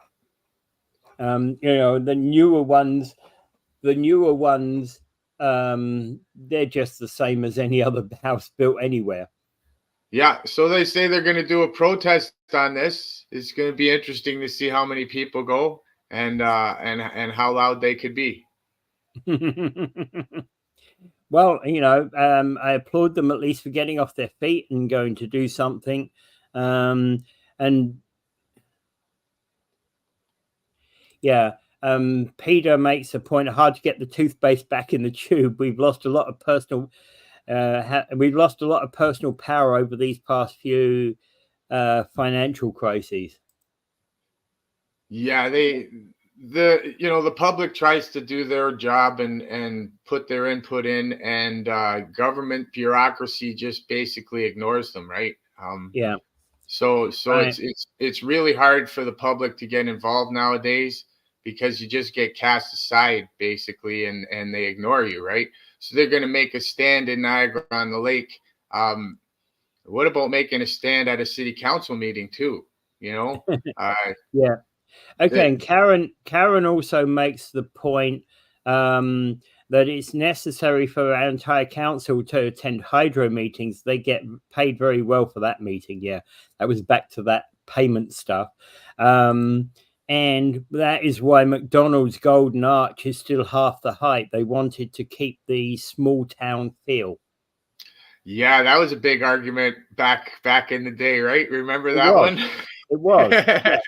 The newer ones, they're just the same as any other house built anywhere. Yeah. So they say they're going to do a protest on this. It's going to be interesting to see how many people go and how loud they could be. Well, I applaud them at least for getting off their feet and going to do something. And yeah, Peter makes a point. Hard to get the toothpaste back in the tube. We've lost a lot of personal power over these past few financial crises. Yeah, the public tries to do their job and put their input in, and government bureaucracy just basically ignores them, right? Yeah. So Right. it's really hard for the public to get involved nowadays because you just get cast aside basically, and they ignore you, right? So they're going to make a stand in Niagara on the Lake. What about making a stand at a city council meeting too? Yeah. Okay. The, And Karen also makes the point that it's necessary for our entire council to attend hydro meetings. They get paid very well for that meeting. Yeah, that was back to that payment stuff. And that is why McDonald's Golden Arch is still half the height. They wanted to keep the small town feel. Yeah, that was a big argument back in the day, right? Remember that was. one? It was. Yeah,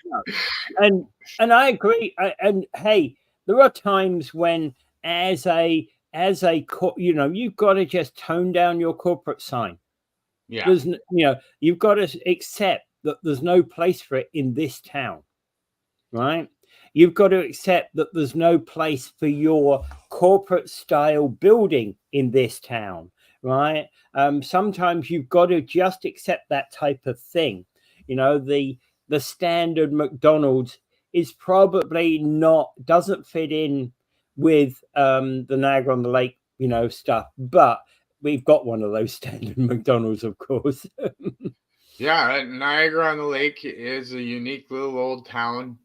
no. And I agree. And hey, there are times when, as a you've got to just tone down your corporate sign. Yeah. There's you've got to accept that there's no place for it in this town, right? You've got to accept that there's no place for your corporate style building in this town, right? Sometimes you've got to just accept that type of thing. The standard McDonald's is probably doesn't fit in with the Niagara-on-the-Lake, stuff, but we've got one of those standard McDonald's, of course. Yeah, Niagara-on-the-Lake is a unique little old town.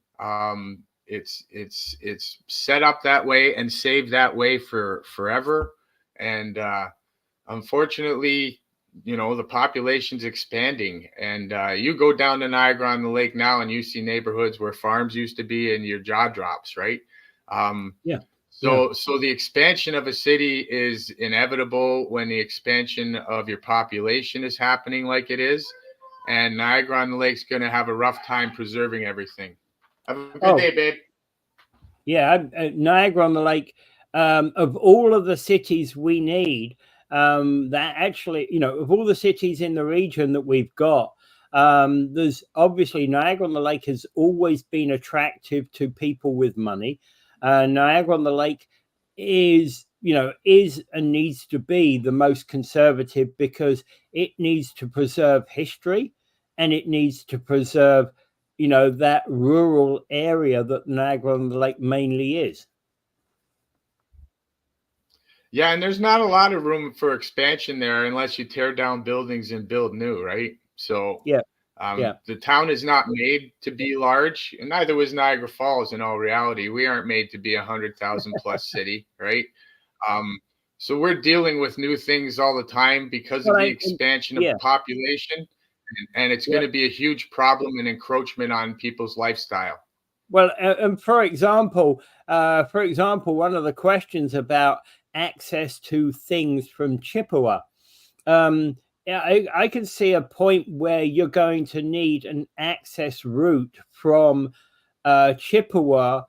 It's set up that way and saved that way for forever. And unfortunately, the population's expanding, and you go down to Niagara-on-the-Lake now, and you see neighborhoods where farms used to be, and your jaw drops, right? Um, Yeah, yeah. so the expansion of a city is inevitable when the expansion of your population is happening like it is, and Niagara-on-the-Lake's going to have a rough time preserving everything. Have a good Oh, day, babe. yeah, Niagara-on-the-Lake, of all of the cities we need, that actually, of all the cities in the region that we've got, there's obviously Niagara-on-the-Lake has always been attractive to people with money. Niagara-on-the-Lake is and needs to be the most conservative because it needs to preserve history and it needs to preserve that rural area that Niagara-on-the-Lake mainly is. Yeah, and there's not a lot of room for expansion there unless you tear down buildings and build new, right? So Yeah, yeah. the town is not made to be large, and neither was Niagara Falls in all reality. We aren't made to be 100,000 plus city, right? Um, so we're dealing with new things all the time because of Well, the expansion of yeah, population, and it's yeah. going to be a huge problem and encroachment on people's lifestyle. Well, and for example, one of the questions about access to things from Chippewa. Yeah, I can see a point where you're going to need an access route from Chippewa,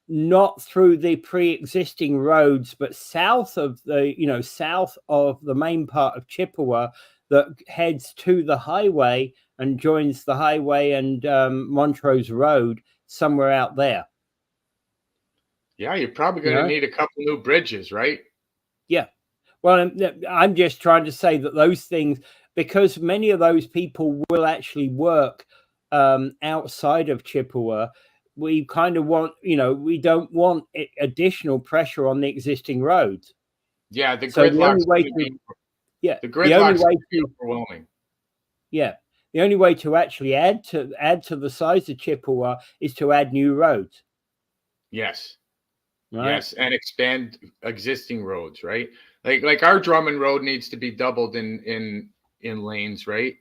not through the pre-existing roads, but south of the main part of Chippewa that heads to the highway and joins the highway and Montrose Road somewhere out there. Yeah, you're probably You going to know, need a couple new bridges, right? yeah. Well, I'm just trying to say that those things, because many of those people will actually work outside of Chippewa, we kind of want, we don't want additional pressure on the existing roads. Yeah, the So the only gridlock's way going to be to, yeah, the the only gridlock's way going to be to, overwhelming. yeah, the only way to actually add to the size of Chippewa is to add new roads, Yes. right? Yes, and expand existing roads, right? Like our Drummond Road needs to be doubled in lanes, right?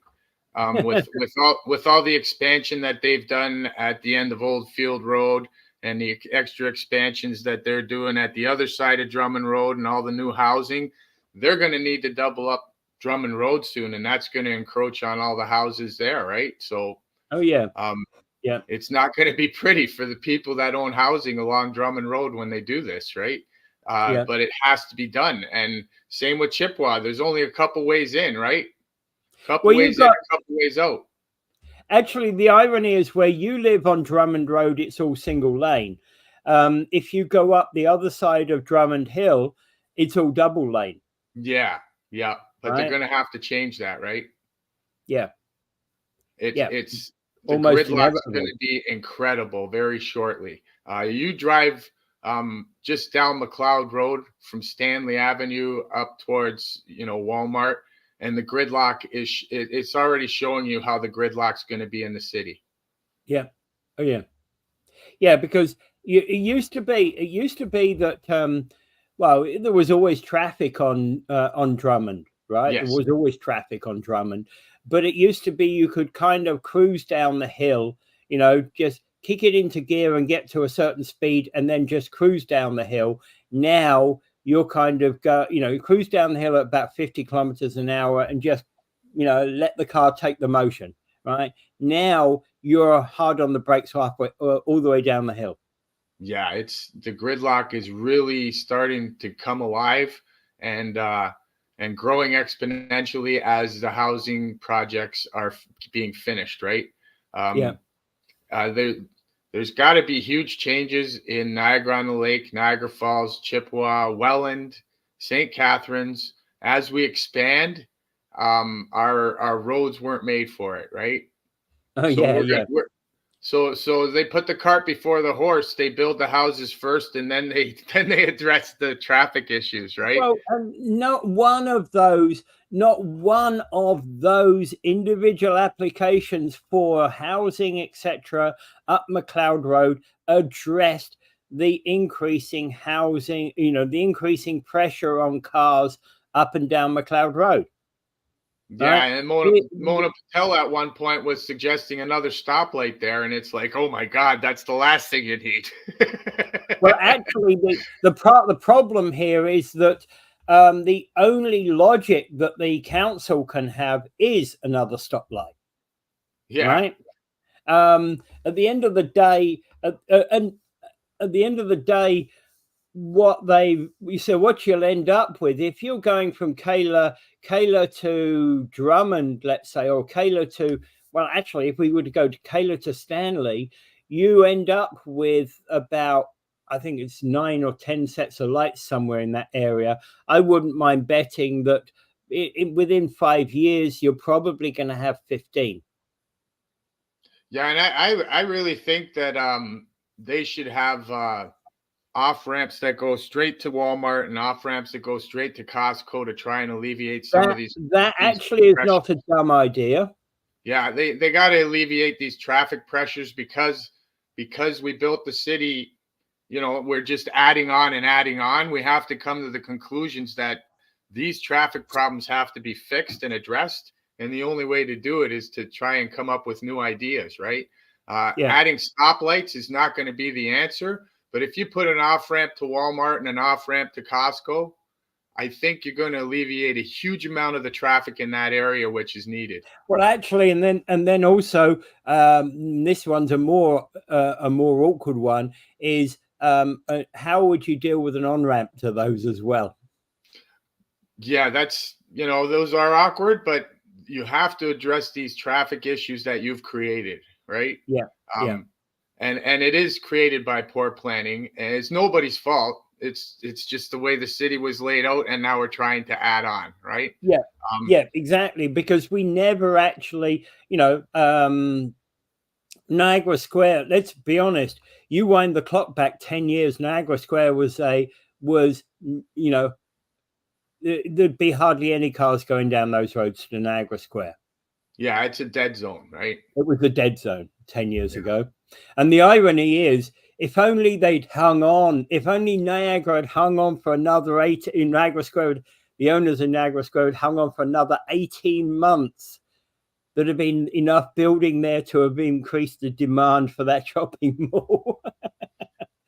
With all the expansion that they've done at the end of Old Field Road and the extra expansions that they're doing at the other side of Drummond Road and all the new housing, they're going to need to double up Drummond Road soon, and that's going to encroach on all the houses there, right? So Oh yeah, um, yeah, it's not going to be pretty for the people that own housing along Drummond Road when they do this, right? yeah. But it has to be done. And same with Chippewa. There's only a couple ways in, right? Couple Well, you've ways in, got a couple ways out. actually, the irony is where you live on Drummond Road, it's all single lane. If you go up the other side of Drummond Hill, it's all double lane, Yeah, yeah. But they're right? going to have to change that, right? Yeah, It's yeah, it's the almost gridlock's going inevitable. to be incredible very shortly. You drive just down McLeod Road from Stanley Avenue up towards Walmart, and the gridlock it's already showing you how the gridlock's going to be in the city. Yeah, oh yeah, yeah. Because it used to be that well, there was always traffic on Drummond, right? There Yes. was always traffic on Drummond, but it used to be you could kind of cruise down the hill, just kick it into gear and get to a certain speed, and then just cruise down the hill. Now you're kind of cruise down the hill at about 50 kilometers an hour and just let the car take the motion. Right now, you're hard on the brakes halfway all the way down the hill. Yeah, it's the gridlock is really starting to come alive and uh and growing exponentially as the housing projects are being finished, right? Yeah. Um there's got to be huge changes in Niagara-on-the-Lake, Niagara Falls, Chippewa, Welland, St. Catharines as we expand. Our roads weren't made for it, right? Oh So yeah, yeah, So they put the cart before the horse. They build the houses first, and then they then they address the traffic issues, right? Well, not one of those individual applications for housing, etc., up McLeod Road addressed the increasing housing, the increasing pressure on cars up and down McLeod Road. Yeah, Right? and Mona Patel at one point was suggesting another stoplight there, and it's like, oh my God, that's the last thing you need. Well, actually, the problem here is that the only logic that the council can have is another stoplight, Yeah, right? At the end of the day, and at the end of the day, what you'll end up with if you're going from Kayla to Drummond, let's say, or Kayla to, well, actually, if we were to go to Kayla to Stanley, you end up with about, I think it's 9 or 10 sets of lights somewhere in that area. I wouldn't mind betting that within 5 years, you're probably going to have 15. yeah, and I really think that they should have off ramps that go straight to Walmart and off ramps that go straight to Costco to try and alleviate some of That these actually is pressures. not a dumb idea. Yeah, they got to alleviate these traffic pressures because we built the city. We're just adding on and adding on. We have to come to the conclusions that these traffic problems have to be fixed and addressed. And the only way to do it is to try and come up with new ideas, right? Yeah. Adding stoplights is not going to be the answer. But if you put an off ramp to Walmart and an off ramp to Costco, I think you're going to alleviate a huge amount of the traffic in that area, which is needed. Well, actually, and then also, this one's a more awkward one. Is how would you deal with an on ramp to those as well? Yeah, that's those are awkward, but you have to address these traffic issues that you've created, right? Yeah, yeah. And it is created by poor planning, and it's nobody's fault. It's just the way the city was laid out, and now we're trying to add on, right? Yeah, yeah, exactly. Because we never actually, Niagara Square. Let's be honest. You wind the clock back 10 years. Niagara Square was there'd be hardly any cars going down those roads to Niagara Square. Yeah, it's a dead zone, right? It was a dead zone 10 years ago. And the irony is, if only they'd hung on, if only Niagara had hung on for another in Niagara Square, the owners of Niagara Square had hung on for another 18 months, there'd have been enough building there to have increased the demand for that shopping mall.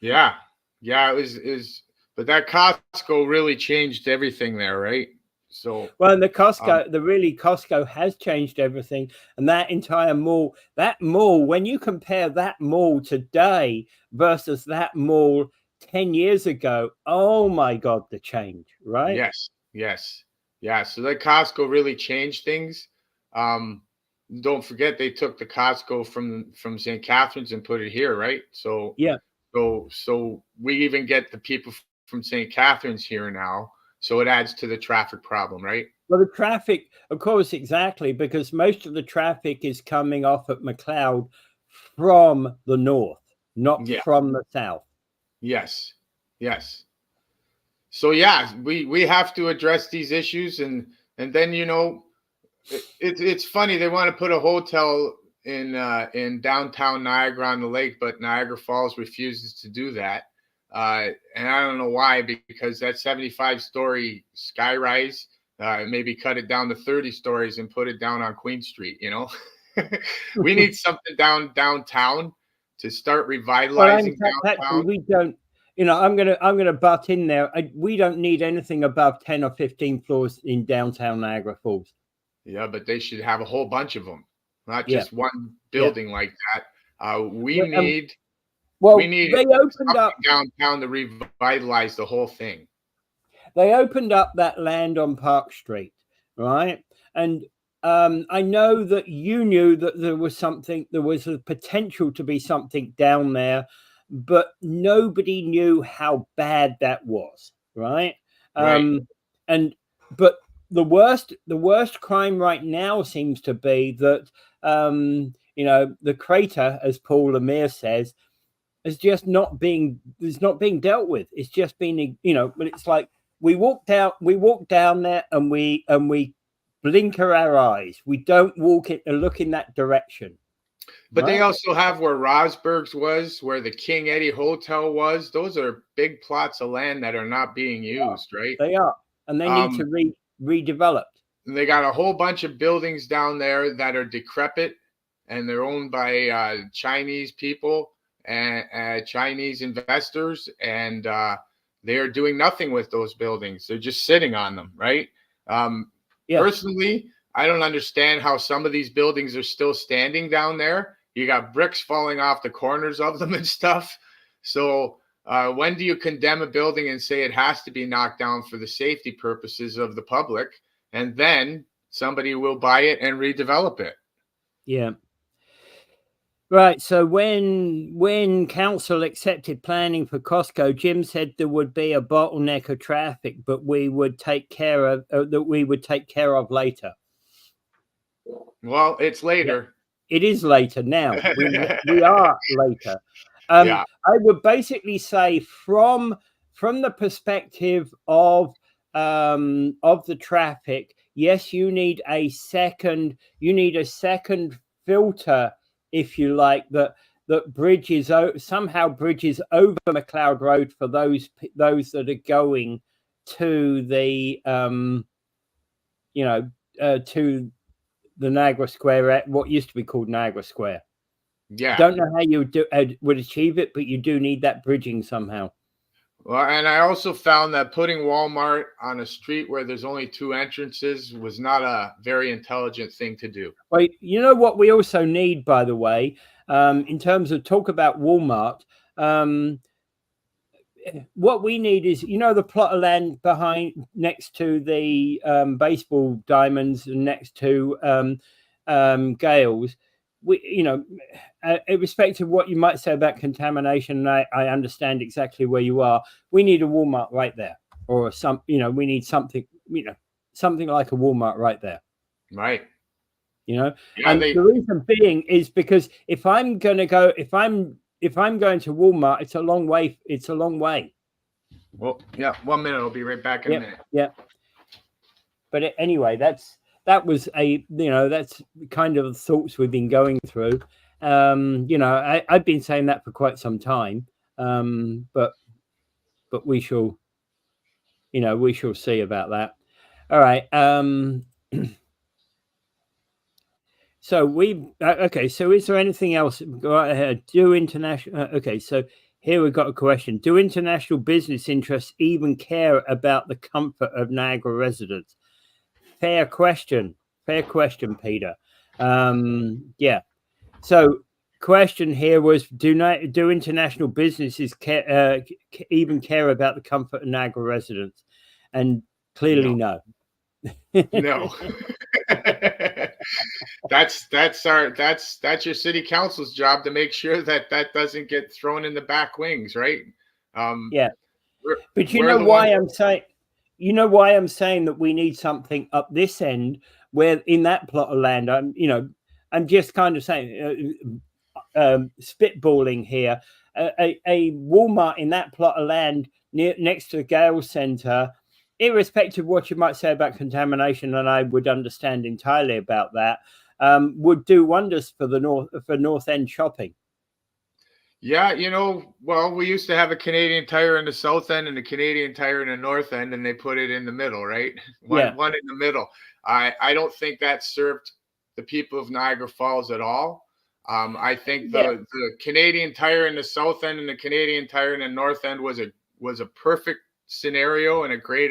Yeah, it was, but that Costco really changed everything there, right? So, well, and the Costco has changed everything. And that entire mall, when you compare that mall today versus that mall 10 years ago, oh my God, the change, right? Yes. Yeah. So that Costco really changed things. Don't forget they took the Costco from St. Catharines and put it here, right? So yeah. So we even get the people from St. Catharines here now. So it adds to the traffic problem, right? Well, the traffic, of course, exactly, because most of the traffic is coming off at McLeod from the north, not from the south. Yes. So yeah, we have to address these issues, and then it's funny they want to put a hotel in downtown Niagara-on-the-Lake, but Niagara Falls refuses to do that. And I don't know why, because that 75-story skyrise, maybe cut it down to 30 stories and put it down on Queen Street. We need something downtown to start revitalizing downtown. Actually, we don't. I'm gonna butt in there. We don't need anything above 10 or 15 floors in downtown Niagara Falls. Yeah, but they should have a whole bunch of them, not just one building like that. We need they opened up downtown to revitalize the whole thing. They opened up that land on Park Street, right? And I know that you knew that there was a potential to be something down there, but nobody knew how bad that was, right? But the worst crime right now seems to be that the crater, as Paul Lemire says, is just not being dealt with. It's just been, but it's like we walk down there and we blinker our eyes. We don't walk it and look in that direction. But Right? they also have where Rosberg's was, where the King Eddie Hotel was. Those are big plots of land that are not being used, right? They are, and they need to redeveloped. They got a whole bunch of buildings down there that are decrepit, and they're owned by Chinese people and Chinese investors, and they are doing nothing with those buildings. They're just sitting on them, right? Personally, I don't understand how some of these buildings are still standing down there. You got bricks falling off the corners of them and stuff. So when do you condemn a building and say it has to be knocked down for the safety purposes of the public? And then somebody will buy it and redevelop it. Yeah. Right. So when council accepted planning for Costco, Jim said there would be a bottleneck of traffic, but we would take care of later. Well, it's later. Yeah, it is later now. We are later. Yeah. I would basically say from the perspective of the traffic, yes, you need a second filter, if you like, that bridges somehow bridges over McLeod Road for those that are going to the to the Niagara Square, what used to be called Niagara Square. Yeah. Don't know how you would achieve it, but you do need that bridging somehow. Well, and I also found that putting Walmart on a street where there's only two entrances was not a very intelligent thing to do. Well, you know what we also need, by the way, in terms of talk about Walmart, what we need is, the plot of land next to the baseball diamonds and next to Gales. We, irrespective of what you might say about contamination, and I understand exactly where you are. We need a Walmart right there, or we need something, something like a Walmart right there. Right. The reason being is because if I'm going to Walmart, it's a long way. Well, yeah, 1 minute. I'll be right back in a minute. Yeah. But anyway, that's that's kind of the thoughts we've been going through. I've been saying that for quite some time. But we shall see about that. All right. So okay. So is there anything else? Go ahead. Do international? Okay. So here we've got a question. Do international business interests even care about the comfort of Niagara residents? Fair question, Peter. Yeah. So question here was, do international businesses even care about the comfort of Niagara residents? And clearly no. No. That's your city council's job to make sure that doesn't get thrown in the back wings, right? Yeah. But you know why I'm saying that we need something up this end, where in that plot of land, I'm just kind of saying, spitballing here, a Walmart in that plot of land next to the Gale Center, irrespective of what you might say about contamination, and I would understand entirely about that, would do wonders for the North End shopping. Yeah, well, we used to have a Canadian Tire in the South End and a Canadian Tire in the North End, and they put it in the middle, right? One in the middle. I don't think that served the people of Niagara Falls at all. I think the Canadian Tire in the South End and the Canadian Tire in the North End was a perfect scenario and a great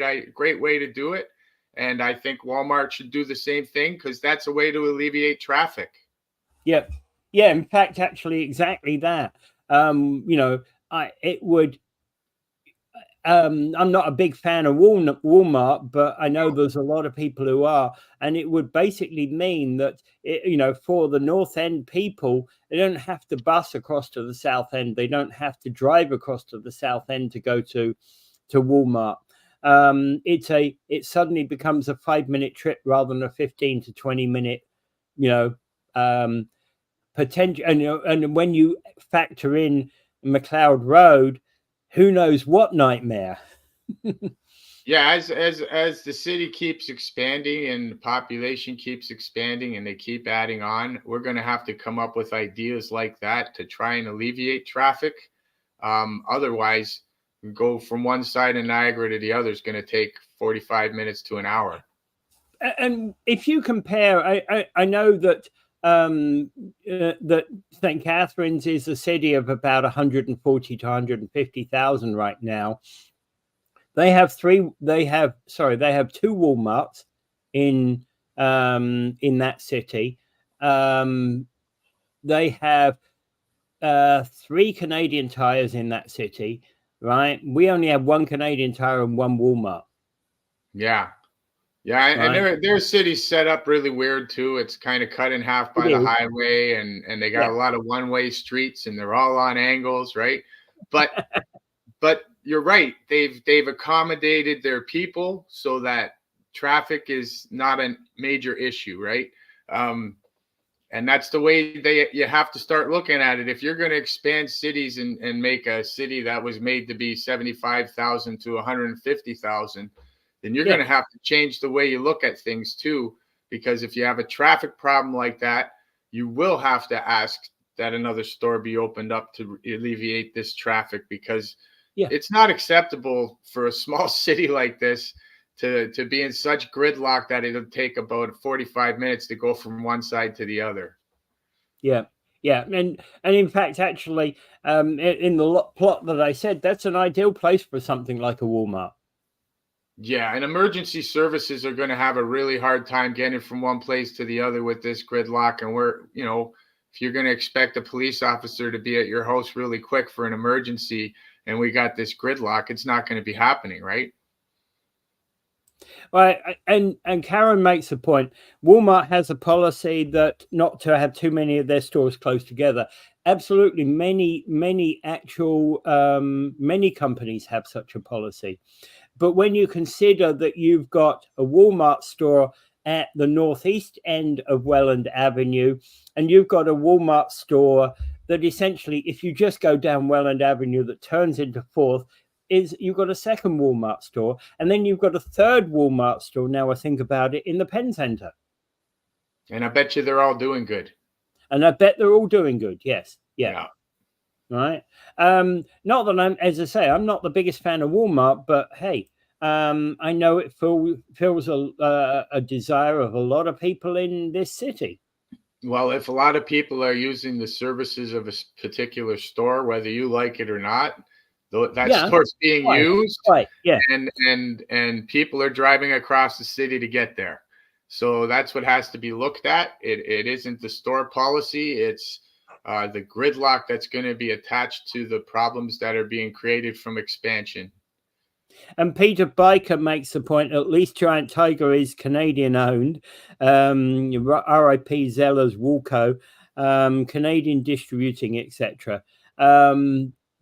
way to do it. And I think Walmart should do the same thing, because that's a way to alleviate traffic. Yeah. In fact, actually, exactly that. It would. I'm not a big fan of Walmart, but I know there's a lot of people who are, and it would basically mean that for the North End people, they don't have to bus across to the South End. They don't have to drive across to the South End to go to Walmart. It suddenly becomes a 5-minute trip rather than a 15 to 20 minute, potential, and when you factor in McLeod Road, who knows what nightmare. Yeah, as the city keeps expanding and the population keeps expanding and they keep adding on, we're going to have to come up with ideas like that to try and alleviate traffic. Otherwise, go from one side of Niagara to the other is going to take 45 minutes to an hour. And if you compare, I know that that St. Catharines is a city of about 140 to 150,000 right now. They have two Walmarts in that city. They have 3 Canadian Tires in that city, right? We only have 1 Canadian Tire and 1 Walmart. Yeah. Yeah, and Right? their city's set up really weird too. It's kind of cut in half by It the is. highway, and they got Yeah. a lot of one-way streets, and they're all on angles, right? But you're right. They've accommodated their people so that traffic is not a major issue, right? Um, and that's the way you have to start looking at it. If you're going to expand cities and make a city that was made to be 75,000 to 150,000, then you're going Yeah. to have to change the way you look at things too. Because if you have a traffic problem like that, you will have to ask that another store be opened up to alleviate this traffic, because Yeah. it's not acceptable for a small city like this to be in such gridlock that it'll take about 45 minutes to go from one side to the other. Yeah. Yeah. And in fact, actually, in the plot that I said, that's an ideal place for something like a Walmart. Yeah, and emergency services are going to have a really hard time getting from one place to the other with this gridlock. And if you're going to expect a police officer to be at your house really quick for an emergency, and we got this gridlock, it's not going to be happening, right? Right, and Karen makes a point. Walmart has a policy that not to have too many of their stores close together. Absolutely, many companies have such a policy. But when you consider that you've got a Walmart store at the northeast end of Welland Avenue, and you've got a Walmart store that essentially, if you just go down Welland Avenue, that turns into 4th, is you've got a second Walmart store, and then you've got a third Walmart store, now I think about it, in the Penn Center. And I bet you they're all doing good. And I bet they're all doing good. Yes. Yeah. Yeah. Right. Not that as I say, I'm not the biggest fan of Walmart, but hey, I know it fills a desire of a lot of people in this city. Well, if a lot of people are using the services of a particular store, whether you like it or not, that Yeah. store's being Right. used, Right. Yeah. and people are driving across the city to get there. So that's what has to be looked at. It isn't the store policy; it's the gridlock that's going to be attached to the problems that are being created from expansion. And Peter Biker makes the point, at least Giant Tiger is Canadian owned. RIP Zeller's Woolco, Canadian distributing, etc.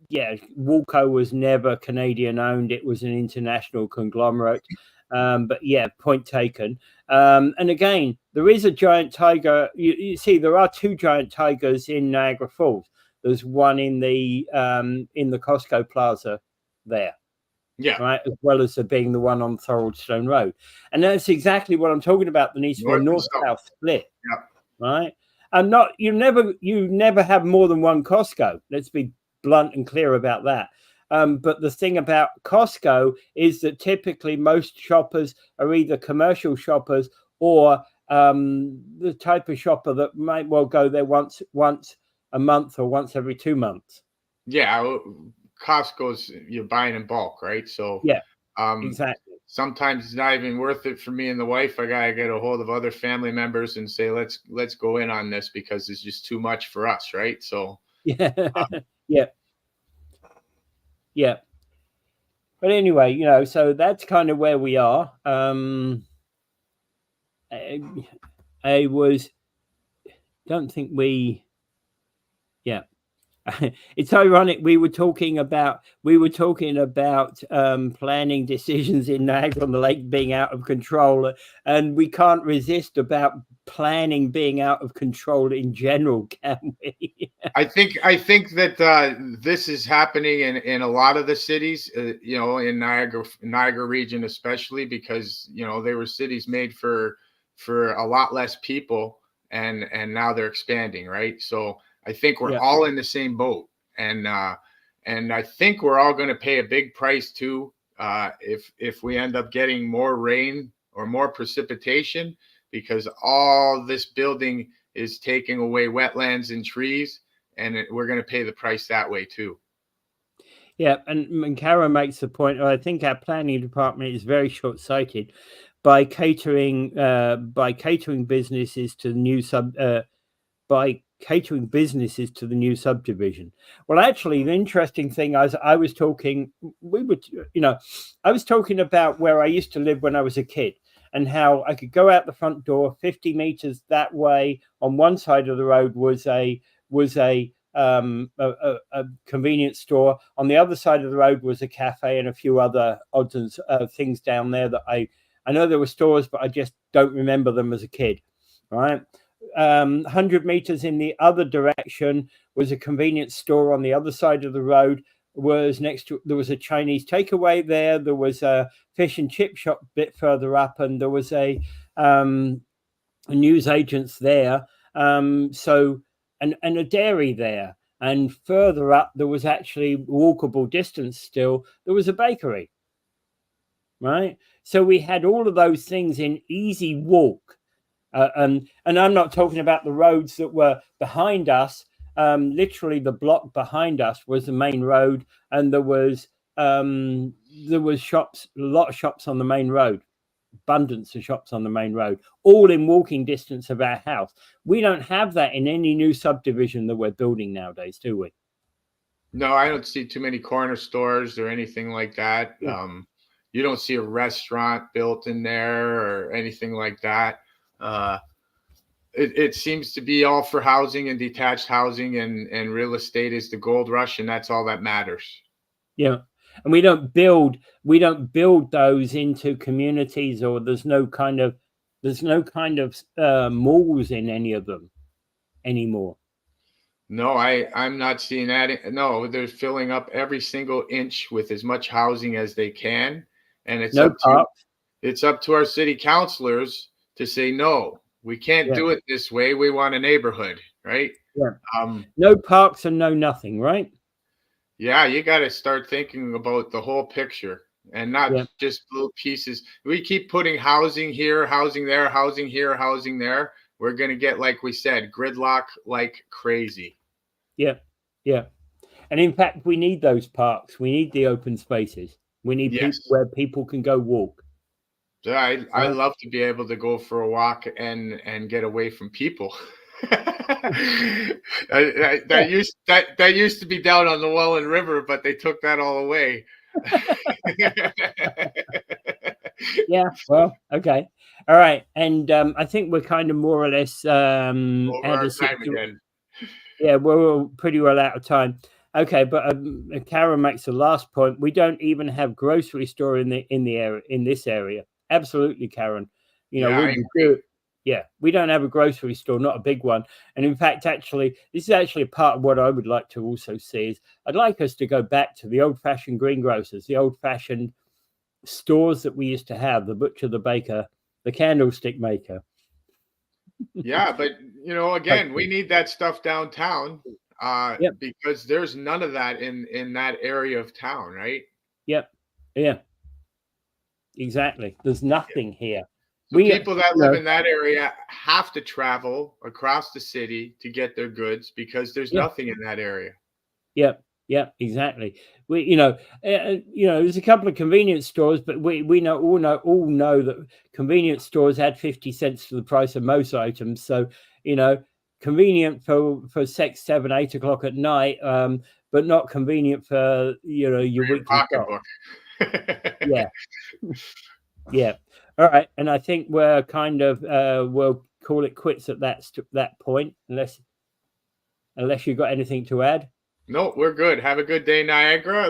Yeah, Woolco was never Canadian owned. It was an international conglomerate. But yeah, point taken. And again, there is a Giant Tiger. You see, there are 2 Giant Tigers in Niagara Falls. There's one in the Costco Plaza there. Yeah. Right, as well as being the one on Thoroldstone Road. And that's exactly what I'm talking about. There needs to be a north-south split. Yeah. Right. And you never have more than one Costco. Let's be blunt and clear about that. But the thing about Costco is that typically most shoppers are either commercial shoppers or the type of shopper that might well go there once a month or once every 2 months. Yeah. Costco's, you're buying in bulk, right? So yeah, exactly. Sometimes it's not even worth it for me and the wife. I gotta get a hold of other family members and say, let's go in on this because it's just too much for us, right? So yeah, yeah, yeah. But anyway, so that's kind of where we are. I don't think we, yeah. It's ironic. We were talking about planning decisions in Niagara-on-the-Lake being out of control, and we can't resist about planning being out of control in general, can we? I think that this is happening in a lot of the cities, in Niagara region especially, because they were cities made for a lot less people, and now they're expanding, right? So I think we're Yeah. all in the same boat, and I think we're all going to pay a big price too, if we end up getting more rain or more precipitation, because all this building is taking away wetlands and trees, and we're going to pay the price that way too. Yeah, and Kara makes the point. I think our planning department is very short-sighted by catering businesses to the new subdivision. Well, actually, the interesting thing is, I was talking about where I used to live when I was a kid, and how I could go out the front door 50 meters that way. On one side of the road was a convenience store. On the other side of the road was a cafe and a few other odds and things down there that I know there were stores, but I just don't remember them as a kid. Right. 100 meters in the other direction was a convenience store. On the other side of the road there was a Chinese takeaway there. There was a fish and chip shop a bit further up, and there was a news agents there. So and a dairy there. And further up, there was actually walkable distance still. There was a bakery, right? So we had all of those things in easy walk. And I'm not talking about the roads that were behind us. Literally, the block behind us was the main road, and there was shops, a lot of shops on the main road, abundance of shops on the main road, all in walking distance of our house. We don't have that in any new subdivision that we're building nowadays, do we? No, I don't see too many corner stores or anything like that. Yeah. You don't see a restaurant built in there or anything like that. Uh, it seems to be all for housing and detached housing, and real estate is the gold rush, and that's all that matters. Yeah. And we don't build those into communities, or there's no kind of malls in any of them anymore. No, I'm not seeing that. No, they're filling up every single inch with as much housing as they can, and No parks. it's up to our city councilors to say no. We can't Yeah. do it this way. We want a neighborhood, right? Yeah. Um, No parks and no nothing, right? yeah, you got to start thinking about the whole picture and not Yeah. just little pieces. We keep putting housing here, housing there, housing here, housing there. We're going to get, like we said, gridlock like crazy. Yeah. Yeah. And in fact, we need those parks. We need the open spaces. We need people Yes. where people can go walk. So I Right? love to be able to go for a walk and get away from people. Yeah. That used to be down on the Welland River, but they took that all away. Yeah. Well, okay. All right. And I think we're kind of more or less Over at our a time situation. again. Yeah, we're all pretty well out of time. Okay, but Karen makes the last point. We don't even have grocery store in the area in this area. Absolutely, Karen. Yeah, I We agree. do. Yeah, we don't have a grocery store, not a big one. And in fact, actually, this is actually a part of what I would like to also see is I'd like us to go back to the old-fashioned greengrocers, the old-fashioned stores that we used to have, the butcher, the baker, the candlestick maker. Yeah, but again, we Hopefully. need that stuff downtown, Yep, because there's none of that in that area of town, right? yep, yeah, exactly. There's nothing here. So We, people that live in that area have to travel across the city to get their goods because there's yeah, nothing in that area. yeah, yeah, exactly. There's a couple of convenience stores, but we all know that convenience stores add 50 cents to the price of most items. So, you know, convenient for 6, 7, 8 o'clock at night, but not convenient for your For your weekly shop. pocketbook. Yeah, yeah. All right, and I think we're kind of we'll call it quits at that point, unless you've got anything to add. No, we're good. Have a good day, Niagara.